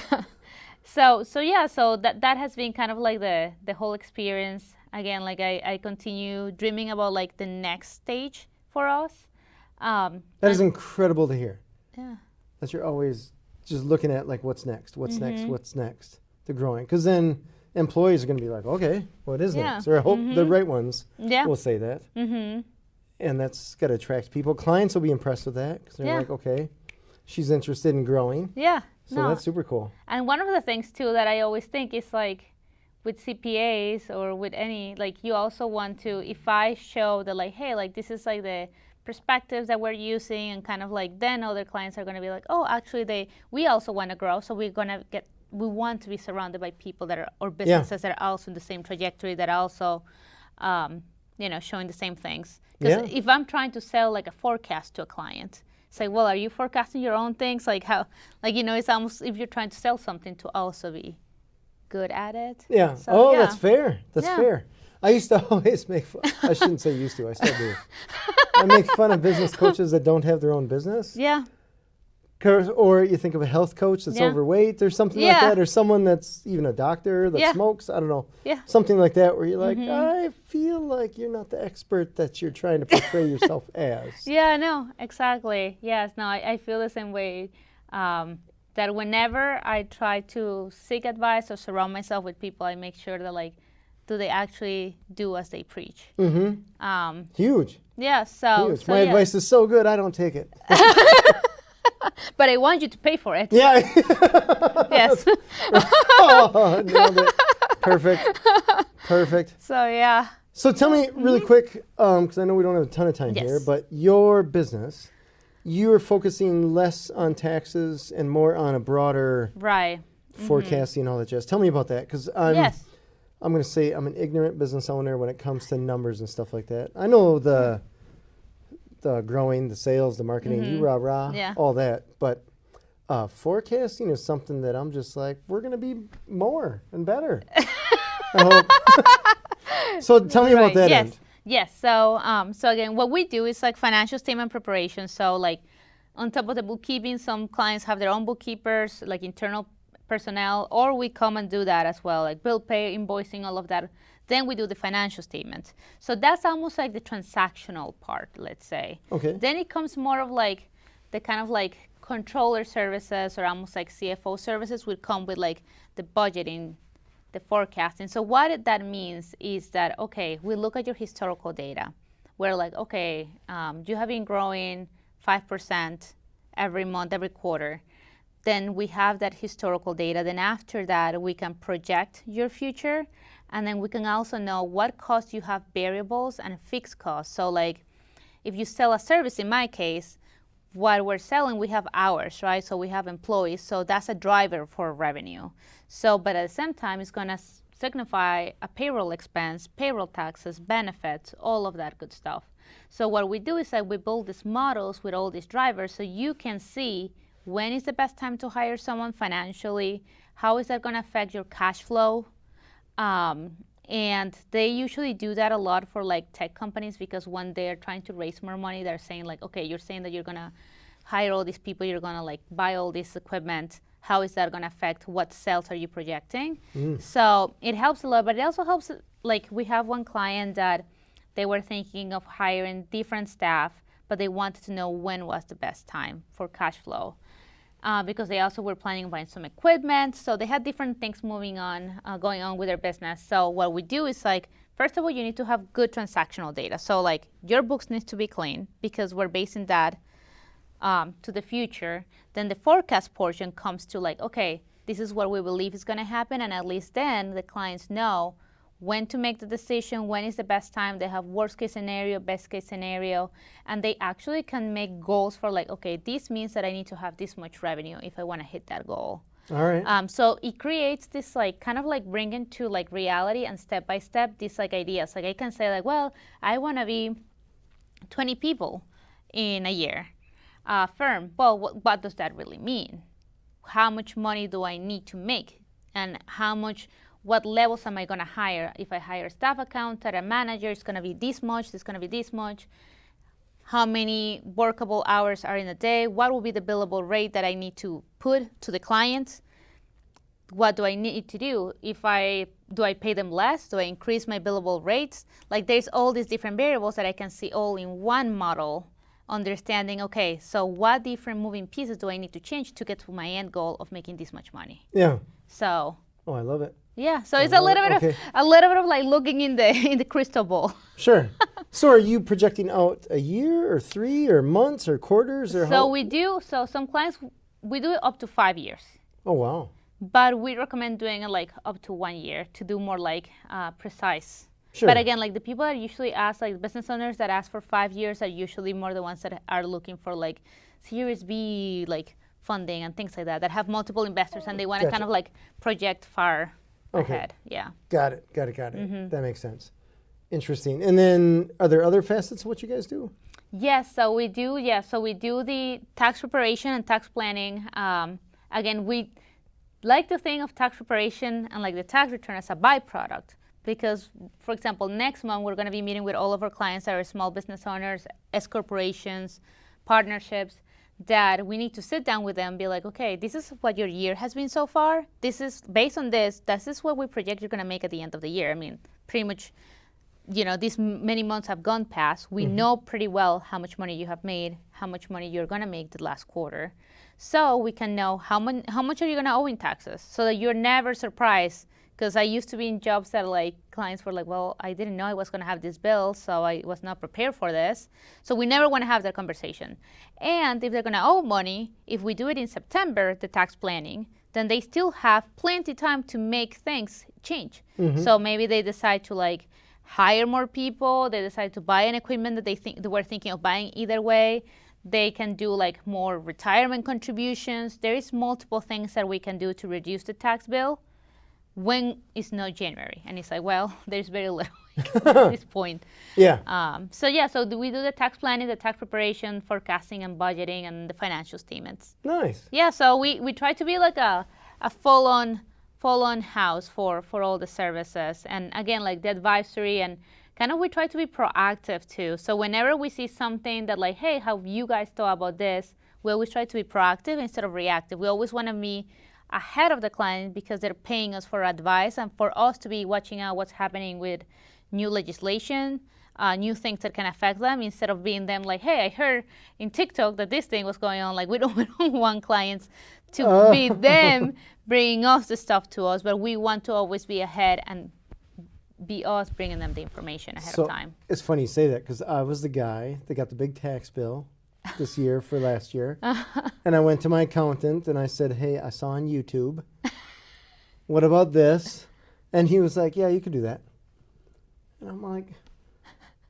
So that has been kind of like the whole experience. Again, like I continue dreaming about like the next stage for us. That is incredible to hear. Yeah. That you're always just looking at like what's next, what's next to growing. Because then employees are going to be like, okay, what is next? Or I hope the right ones will say that. And that's got to attract people. Clients will be impressed with that because they're like, okay, she's interested in growing. Yeah. So that's super cool. And one of the things too that I always think is like with CPAs or with any, like you also want to, if I show that like, hey, like this is like the perspectives that we're using, and kind of like then other clients are going to be like, oh, actually we also want to grow, so we want to be surrounded by people that are, or businesses that are also in the same trajectory, that are also showing the same things. Because if I'm trying to sell like a forecast to a client, it's like, well, are you forecasting your own things? Like how, like, it's almost if you're trying to sell something to also be good at it. Yeah. So, that's fair. That's fair. I used to always make fun. I shouldn't say used to. I still do. I make fun of business coaches that don't have their own business. Yeah. Or you think of a health coach that's overweight or something like that, or someone that's even a doctor that smokes. I don't know. Yeah. Something like that where you're like, I feel like you're not the expert that you're trying to portray yourself as. Yeah, no, exactly. Yes, no, I feel the same way. That whenever I try to seek advice or surround myself with people, I make sure that like, do they actually do as they preach? Huge. Yeah, so. Huge. My advice is so good, I don't take it. But I want you to pay for it. Yeah. Yes. Nailed it. Perfect. So, yeah. So tell me really quick, because I know we don't have a ton of time here, but your business, you're focusing less on taxes and more on a broader forecasting and all that jazz. Tell me about that, because I'm going to say I'm an ignorant business owner when it comes to numbers and stuff like that. I know the growing, the sales, the marketing, you rah rah, Yeah. all that. But forecasting is something that I'm just like, we're going to be more and better. I hope. So tell me about that Yes. end. Yes. So so again, what we do is like financial statement preparation. So like on top of the bookkeeping, some clients have their own bookkeepers, like internal personnel, or we come and do that as well, like bill pay, invoicing, all of that. Then we do the financial statements. So that's almost like the transactional part, let's say. Okay. Then it comes more of like the kind of like controller services or almost like CFO services would come with like the budgeting, the forecasting. So what that means is that, okay, we look at your historical data. We're like, okay, you have been growing 5% every month, every quarter. Then we have that historical data. Then after that, we can project your future. And then we can also know what costs you have variables and fixed costs. So like if you sell a service, in my case, what we're selling, we have hours, right? So we have employees. So that's a driver for revenue. So, but at the same time, it's going to signify a payroll expense, payroll taxes, benefits, all of that good stuff. So what we do is that we build these models with all these drivers so you can see when is the best time to hire someone financially, how is that going to affect your cash flow. And they usually do that a lot for like tech companies because when they're trying to raise more money, they're saying like, okay, you're saying that you're going to hire all these people, you're going to like buy all this equipment. How is that going to affect what sales are you projecting? So it helps a lot, but it also helps, like we have one client that they were thinking of hiring different staff, but they wanted to know when was the best time for cash flow. Because they also were planning on buying some equipment. So they had different things moving on, going on with their business. So what we do is like, first of all, you need to have good transactional data. So like your books need to be clean because we're basing that to the future. Then the forecast portion comes to like, okay, this is what we believe is going to happen. And at least then the clients know when to make the decision, when is the best time. They have worst case scenario, best case scenario, and they actually can make goals for like, okay, this means that I need to have this much revenue if I want to hit that goal. All right. So it creates this like kind of like bringing to like reality and step by step these like ideas. Like I can say like, well, I want to be 20 people in a year firm. Well, what does that really mean? How much money do I need to make? And what levels am I going to hire? If I hire a staff accountant, a manager, it's going to be this much, it's going to be this much. How many workable hours are in a day? What will be the billable rate that I need to put to the client? What do I need to do? Do I pay them less? Do I increase my billable rates? Like there's all these different variables that I can see all in one model, understanding, okay, so what different moving pieces do I need to change to get to my end goal of making this much money? Yeah. So. Oh, I love it. Yeah, so it's a little bit of like looking in the crystal ball. Sure. So are you projecting out a year or 3 or months or quarters or So we do. So some clients we do it up to 5 years. Oh wow. But we recommend doing it like up to 1 year to do more like precise. Sure. But again, like the people that usually ask, like business owners that ask for 5 years are usually more the ones that are looking for like Series B like funding and things like that have multiple investors and they want to kind of like project far ahead. Yeah. Got it. That makes sense. Interesting. And then are there other facets of what you guys do? Yes, so we do. Yeah, so we do the tax preparation and tax planning. Again, we like to think of tax preparation and like the tax return as a byproduct because, for example, next month we're going to be meeting with all of our clients that are small business owners, S corporations, partnerships, that we need to sit down with them and be like, okay, this is what your year has been so far. This is based on this is what we project you're going to make at the end of the year. I mean, pretty much, these many months have gone past. We know pretty well how much money you have made, how much money you're going to make the last quarter. So we can know how much are you going to owe in taxes so that you're never surprised. Because I used to be in jobs that like clients were like, well, I didn't know I was going to have this bill, so I was not prepared for this. So we never want to have that conversation. And if they're going to owe money, if we do it in September, the tax planning, then they still have plenty time to make things change. So maybe they decide to like hire more people. They decide to buy an equipment that they were thinking of buying either way. They can do like more retirement contributions. There is multiple things that we can do to reduce the tax bill. when it's not January? And it's like, well, there's very little at this point. Yeah. So we do the tax planning, the tax preparation, forecasting and budgeting, and the financial statements. Nice. Yeah, so we try to be like a full-on house for all the services. And again, like the advisory, and kind of we try to be proactive too. So whenever we see something that like, hey, have you guys thought about this? We always try to be proactive instead of reactive. We always want to be ahead of the client because they're paying us for advice, and for us to be watching out what's happening with new legislation, new things that can affect them, instead of being them like, hey, I heard in TikTok that this thing was going on. Like we don't want clients to be them bringing us the stuff to us, but we want to always be ahead and be us bringing them the information ahead of time. It's funny you say that, because I was the guy that got the big tax bill this year for last year. And I went to my accountant and I said, hey, I saw on YouTube, what about this? And he was like, yeah, you could do that. And I'm like,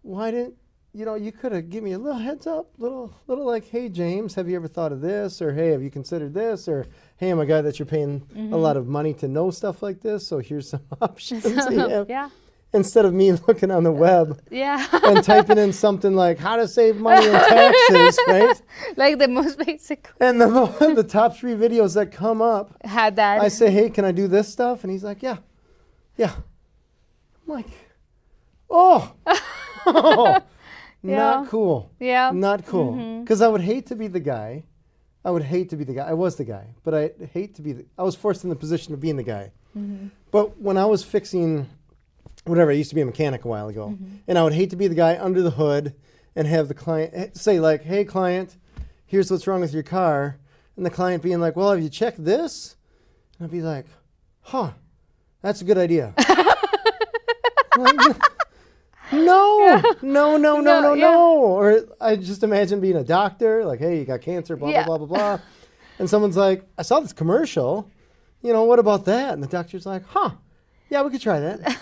why didn't, you could have given me a little heads up, little like, hey, James, have you ever thought of this? Or, hey, have you considered this? Or, hey, I'm a guy that you're paying a lot of money to know stuff like this, so here's some options. Yeah. Instead of me looking on the web Yeah. and typing in something like how to save money in taxes, right? Like the most basic. And the top 3 videos that come up Had that. I say, hey, can I do this stuff? And he's like, yeah. I'm like, oh, not cool. Yeah. Not cool. Because I would hate to be the guy. I was the guy, but I hate to be I was forced in the position of being the guy. But when I was fixing whatever, I used to be a mechanic a while ago, and I would hate to be the guy under the hood and have the client say like, hey, client, here's what's wrong with your car. And the client being like, well, have you checked this? And I'd be like, huh, that's a good idea. Like, no. Or I just imagine being a doctor, like, hey, you got cancer, blah, blah, blah, blah. And someone's like, I saw this commercial, what about that? And the doctor's like, huh, yeah, we could try that.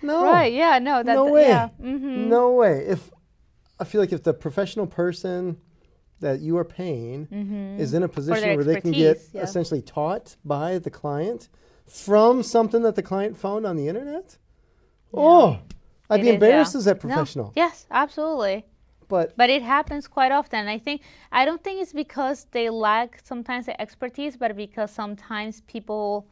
No. Right, yeah, no. No way. Yeah. No way. I feel like if the professional person that you are paying is in a position where they can get essentially taught by the client from something that the client found on the internet, I'd be embarrassed as that professional. No. Yes, absolutely. But it happens quite often. I don't think it's because they lack sometimes the expertise, but because sometimes people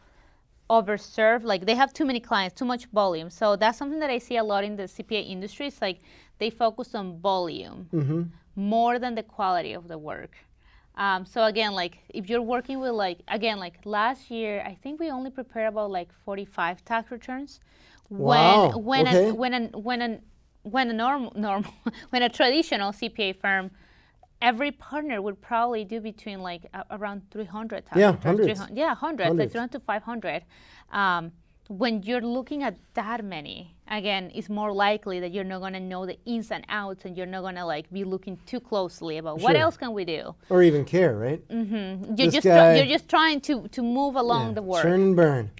overserve, like they have too many clients, too much volume. So that's something that I see a lot in the CPA industry. It's like they focus on volume more than the quality of the work. So again, like if you're working with like last year, I think we only prepared about like 45 tax returns. Wow. When a traditional CPA firm, every partner would probably do between like around 300 tax returns. Hundreds. Like 300 to 500. When you're looking at that many, again, it's more likely that you're not going to know the ins and outs, and you're not going to like be looking too closely about what else can we do, or even care, right? You're just trying to move along the work. Churn and burn.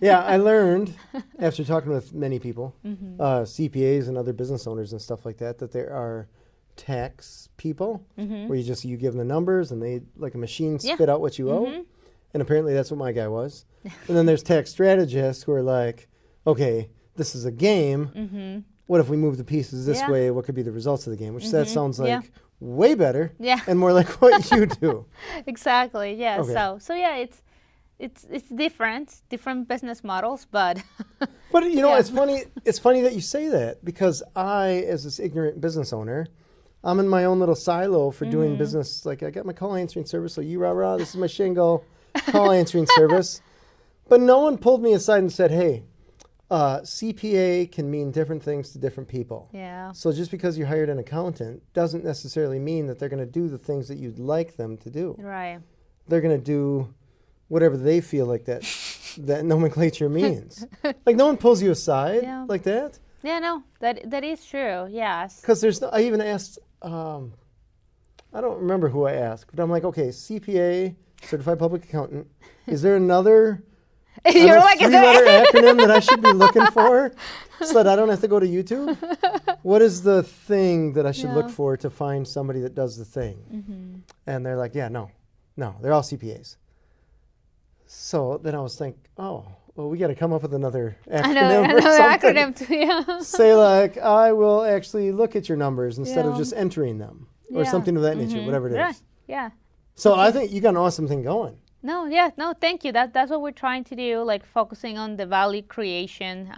Yeah, I learned after talking with many people, CPAs and other business owners and stuff like that, that there are tax people where you give them the numbers and they, like a machine, spit out what you owe. And apparently that's what my guy was. And then there's tax strategists who are like, okay, this is a game. What if we move the pieces this way? What could be the results of the game? Which that sounds like way better and more like what you do. Exactly. Yeah. Okay. So yeah, it's different business models, but but it's funny. It's funny that you say that, because I, as this ignorant business owner, I'm in my own little silo for doing business. Like I got my call answering service, so rah, this is my shingle call answering service. But no one pulled me aside and said, hey, CPA can mean different things to different people. Yeah. So just because you hired an accountant doesn't necessarily mean that they're going to do the things that you'd like them to do. Right. They're going to do whatever they feel like that nomenclature means. Like no one pulls you aside like that. Yeah, no, that is true. Yes. Because I even asked, I don't remember who I asked, but I'm like, okay, CPA, Certified Public Accountant, is there another three-letter acronym that I should be looking for so that I don't have to go to YouTube? What is the thing that I should look for to find somebody that does the thing? And they're like, no, they're all CPAs. So then I was thinking, oh, well, we got to come up with another acronym I know, or another something. acronym too, yeah. Say like, I will actually look at your numbers instead of Yeah. just entering them, or Yeah. something of that nature, whatever it is. Right. Yeah. So I think you got an awesome thing going. No, yeah, no, thank you. That's what we're trying to do, like focusing on the value creation.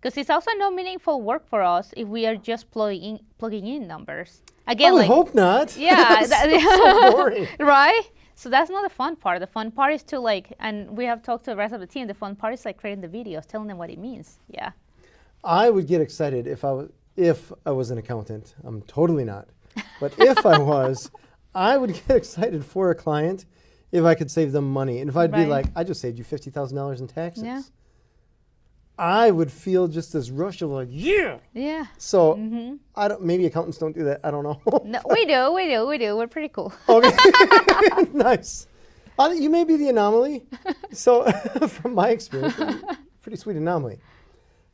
Because it's also no meaningful work for us if we are just plugging in numbers. Again, I would like, hope not. yeah, So boring. right? So that's not the fun part. The fun part is to like, and we have talked to the rest of the team. The fun part is like creating the videos, telling them what it means. Yeah. I would get excited if I was an accountant. I'm totally not. But if I was, I would get excited for a client if I could save them money. And if I'd be Right. like, I just saved you $50,000 in taxes. Yeah. I would feel just this rush of like, yeah. Yeah. So maybe accountants don't do that. I don't know. No, we do. We're pretty cool. Okay. Nice. You may be the anomaly. So from my experience, pretty sweet anomaly.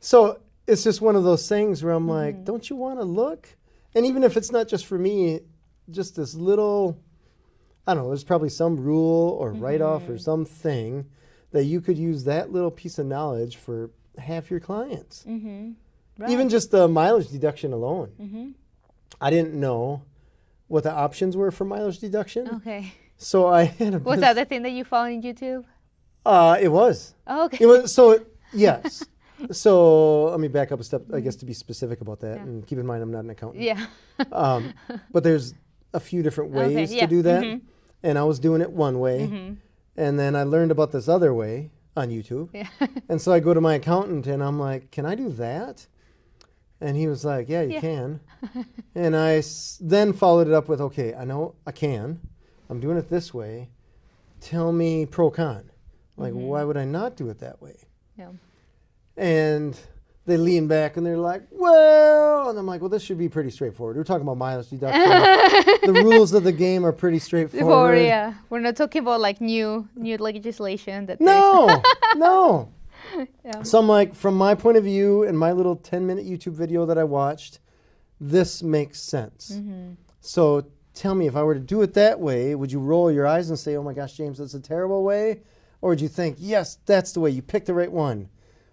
So it's just one of those things where I'm like, don't you want to look? And even if it's not just for me, just this little, I don't know, there's probably some rule or write-off or something that you could use that little piece of knowledge for half your clients. Right. Even just the mileage deduction alone. I didn't know what the options were for mileage deduction. Okay. So I had a Was that the thing that you found on YouTube? It was. Oh, okay. It was. So yes. So let me back up a step, I guess, to be specific about that. And keep in mind, I'm not an accountant. Yeah. But there's a few different ways yeah. to do that. And I was doing it one way. And then I learned about this other way on YouTube. Yeah. And so I go to my accountant and I'm like, can I do that? And he was like, yeah, you can. And I then followed it up with, okay, I know I can. I'm doing it this way. Tell me pro con. Like, why would I not do it that way? Yeah. And they lean back and they're like, well, and I'm like, well, this should be pretty straightforward. We're talking about mileage deduction. The rules of the game are pretty straightforward. Yeah. We're not talking about like new legislation that No, no. Yeah. So I'm like, from my point of view and my little 10-minute YouTube video that I watched, this makes sense. So tell me, if I were to do it that way, would you roll your eyes and say, oh my gosh, James, that's a terrible way? Or would you think, yes, that's the way, you picked the right one?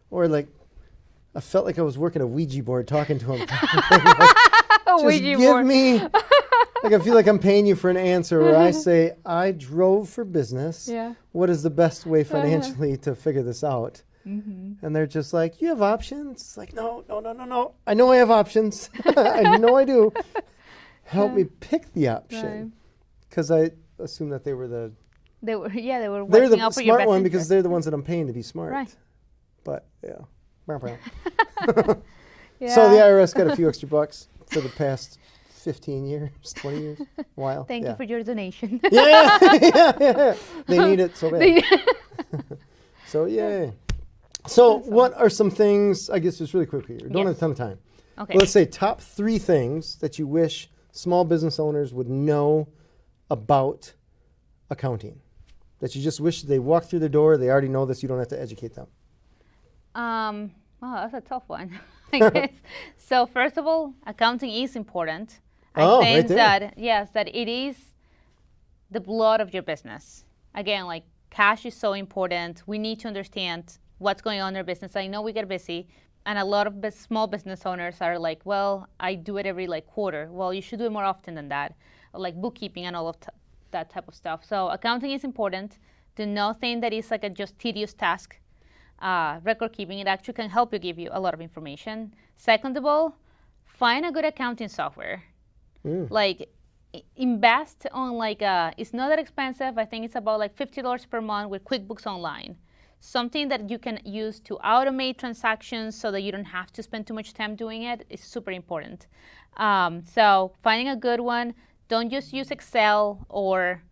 Or like, I felt like I was working a Ouija board talking to him. Just Ouija give board. me, like I feel like I'm paying you for an answer where I say, I drove for business. Yeah. What is the best way financially to figure this out? And they're just like, you have options? Like, no. I know I have options. I know I do. Help me pick the option. Because I assume that they were They were they're watching the out for your smart best one because interest. they're the ones that I'm paying to be smart. Right. But yeah. Yeah. So the IRS got a few extra bucks for the past 15 years, 20 years, a while. Thank you for your donation. Yeah. They need it so bad. So yay. So what are some things, I guess just really quickly here, don't have a ton of time. Okay. But let's say top 3 things that you wish small business owners would know about accounting. That you just wish they walked through the door, they already know this, you don't have to educate them. Oh, that's a tough one. I guess. So first of all, accounting is important. I think right there. that yes, that it is the blood of your business. Again, like cash is so important. We need to understand what's going on in our business. I know we get busy, and a lot of small business owners are like, well, I do it every like quarter. Well, you should do it more often than that, or like bookkeeping and all of that type of stuff. So accounting is important. Do not think that it's like a just tedious task. Record keeping, it actually can help you give you a lot of information. Second of all, find a good accounting software. Like invest on like it's not that expensive. I think it's about like $50 per month with QuickBooks Online. Something that you can use to automate transactions so that you don't have to spend too much time doing it is super important. So finding a good one. Don't just use Excel or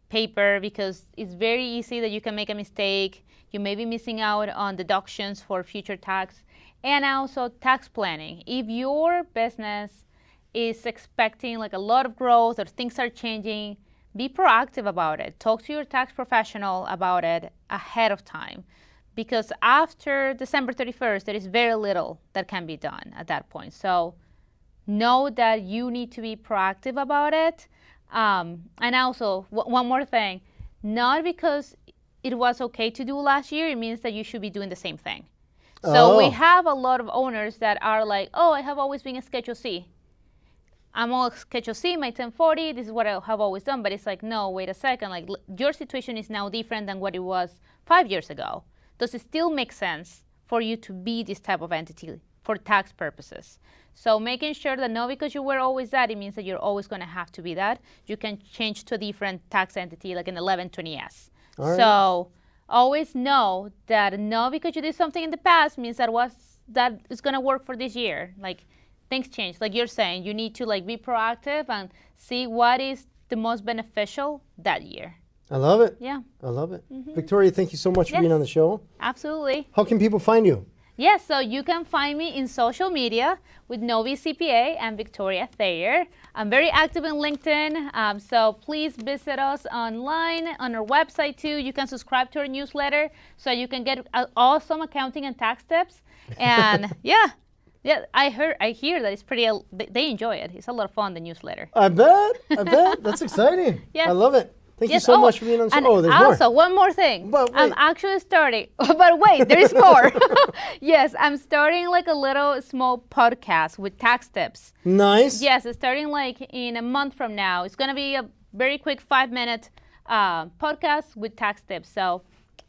paper because it's very easy that you can make a mistake. You may be missing out on deductions for future tax. And also tax planning. If your business is expecting like a lot of growth or things are changing, be proactive about it. Talk to your tax professional about it ahead of time. Because after December 31st, there is very little that can be done at that point. So know that you need to be proactive about it. And also, one more thing, not because it was okay to do last year, it means that you should be doing the same thing. So we have a lot of owners that are like, oh, I have always been a Schedule C. I'm all Schedule C, my 1040, this is what I have always done. But it's like, no, wait a second. Like, your situation is now different than what it was 5 years ago. Does it still make sense for you to be this type of entity for tax purposes? So making sure that no, because you were always that, it means that you're always going to have to be that. You can change to a different tax entity, like an 1120S. All right. So always know that no, because you did something in the past means that is going to work for this year. Like, things change. Like you're saying, you need to like be proactive and see what is the most beneficial that year. I love it. Yeah. I love it. Victoria, thank you so much for being on the show. Absolutely. How can people find you? Yes, so you can find me in social media with Novii CPA and Victoria Thayer. I'm very active in LinkedIn, so please visit us online on our website too. You can subscribe to our newsletter so you can get awesome accounting and tax tips. And yeah, I hear that it's pretty. They enjoy it. It's a lot of fun, the newsletter. I bet. That's exciting. Yes. I love it. Thank you so much for being on the show. Oh, there's more. Also, one more thing. But I'm actually starting. But wait, there is more. Yes, I'm starting like a little small podcast with tax tips. Nice. Yes, it's starting like in a month from now. It's going to be a very quick 5-minute podcast with tax tips. So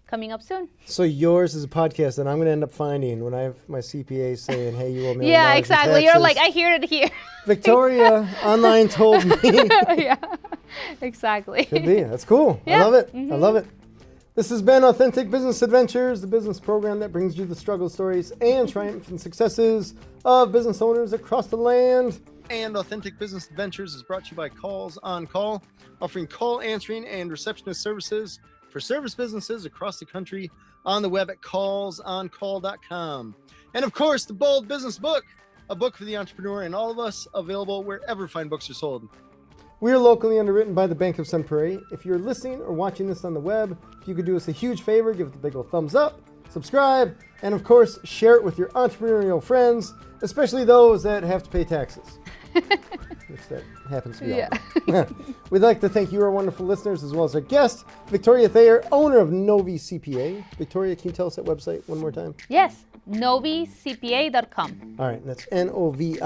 coming up soon. So yours is a podcast that I'm going to end up finding when I have my CPA saying, hey, you owe me Yeah, exactly. You're like, I hear it here. Victoria online told me. Yeah, exactly. Could be. That's cool. Yeah. I love it. I love it. This has been Authentic Business Adventures, the business program that brings you the struggle stories and triumphs and successes of business owners across the land. And Authentic Business Adventures is brought to you by Calls on Call, offering call answering and receptionist services for service businesses across the country on the web at callsoncall.com. And of course, the Bold Business Book, a book for the entrepreneur and all of us, available wherever fine books are sold. We are locally underwritten by the Bank of Sun Prairie. If you're listening or watching this on the web, if you could do us a huge favor, give it a big old thumbs up, subscribe, and of course, share it with your entrepreneurial friends, especially those that have to pay taxes. Which that happens to be all. We'd like to thank you, our wonderful listeners, as well as our guest, Victoria Thayer, owner of Novii CPA. Victoria, can you tell us that website one more time? Yes, NoviiCPA.com. All right, and that's Novii.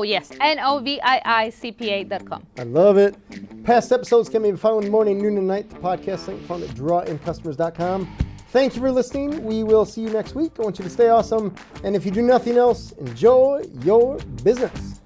Yes, NoviiCPA.com. I love it. Past episodes can be found morning, noon, and night. The podcast link found at drawincustomers.com. Thank you for listening. We will see you next week. I want you to stay awesome. And if you do nothing else, enjoy your business.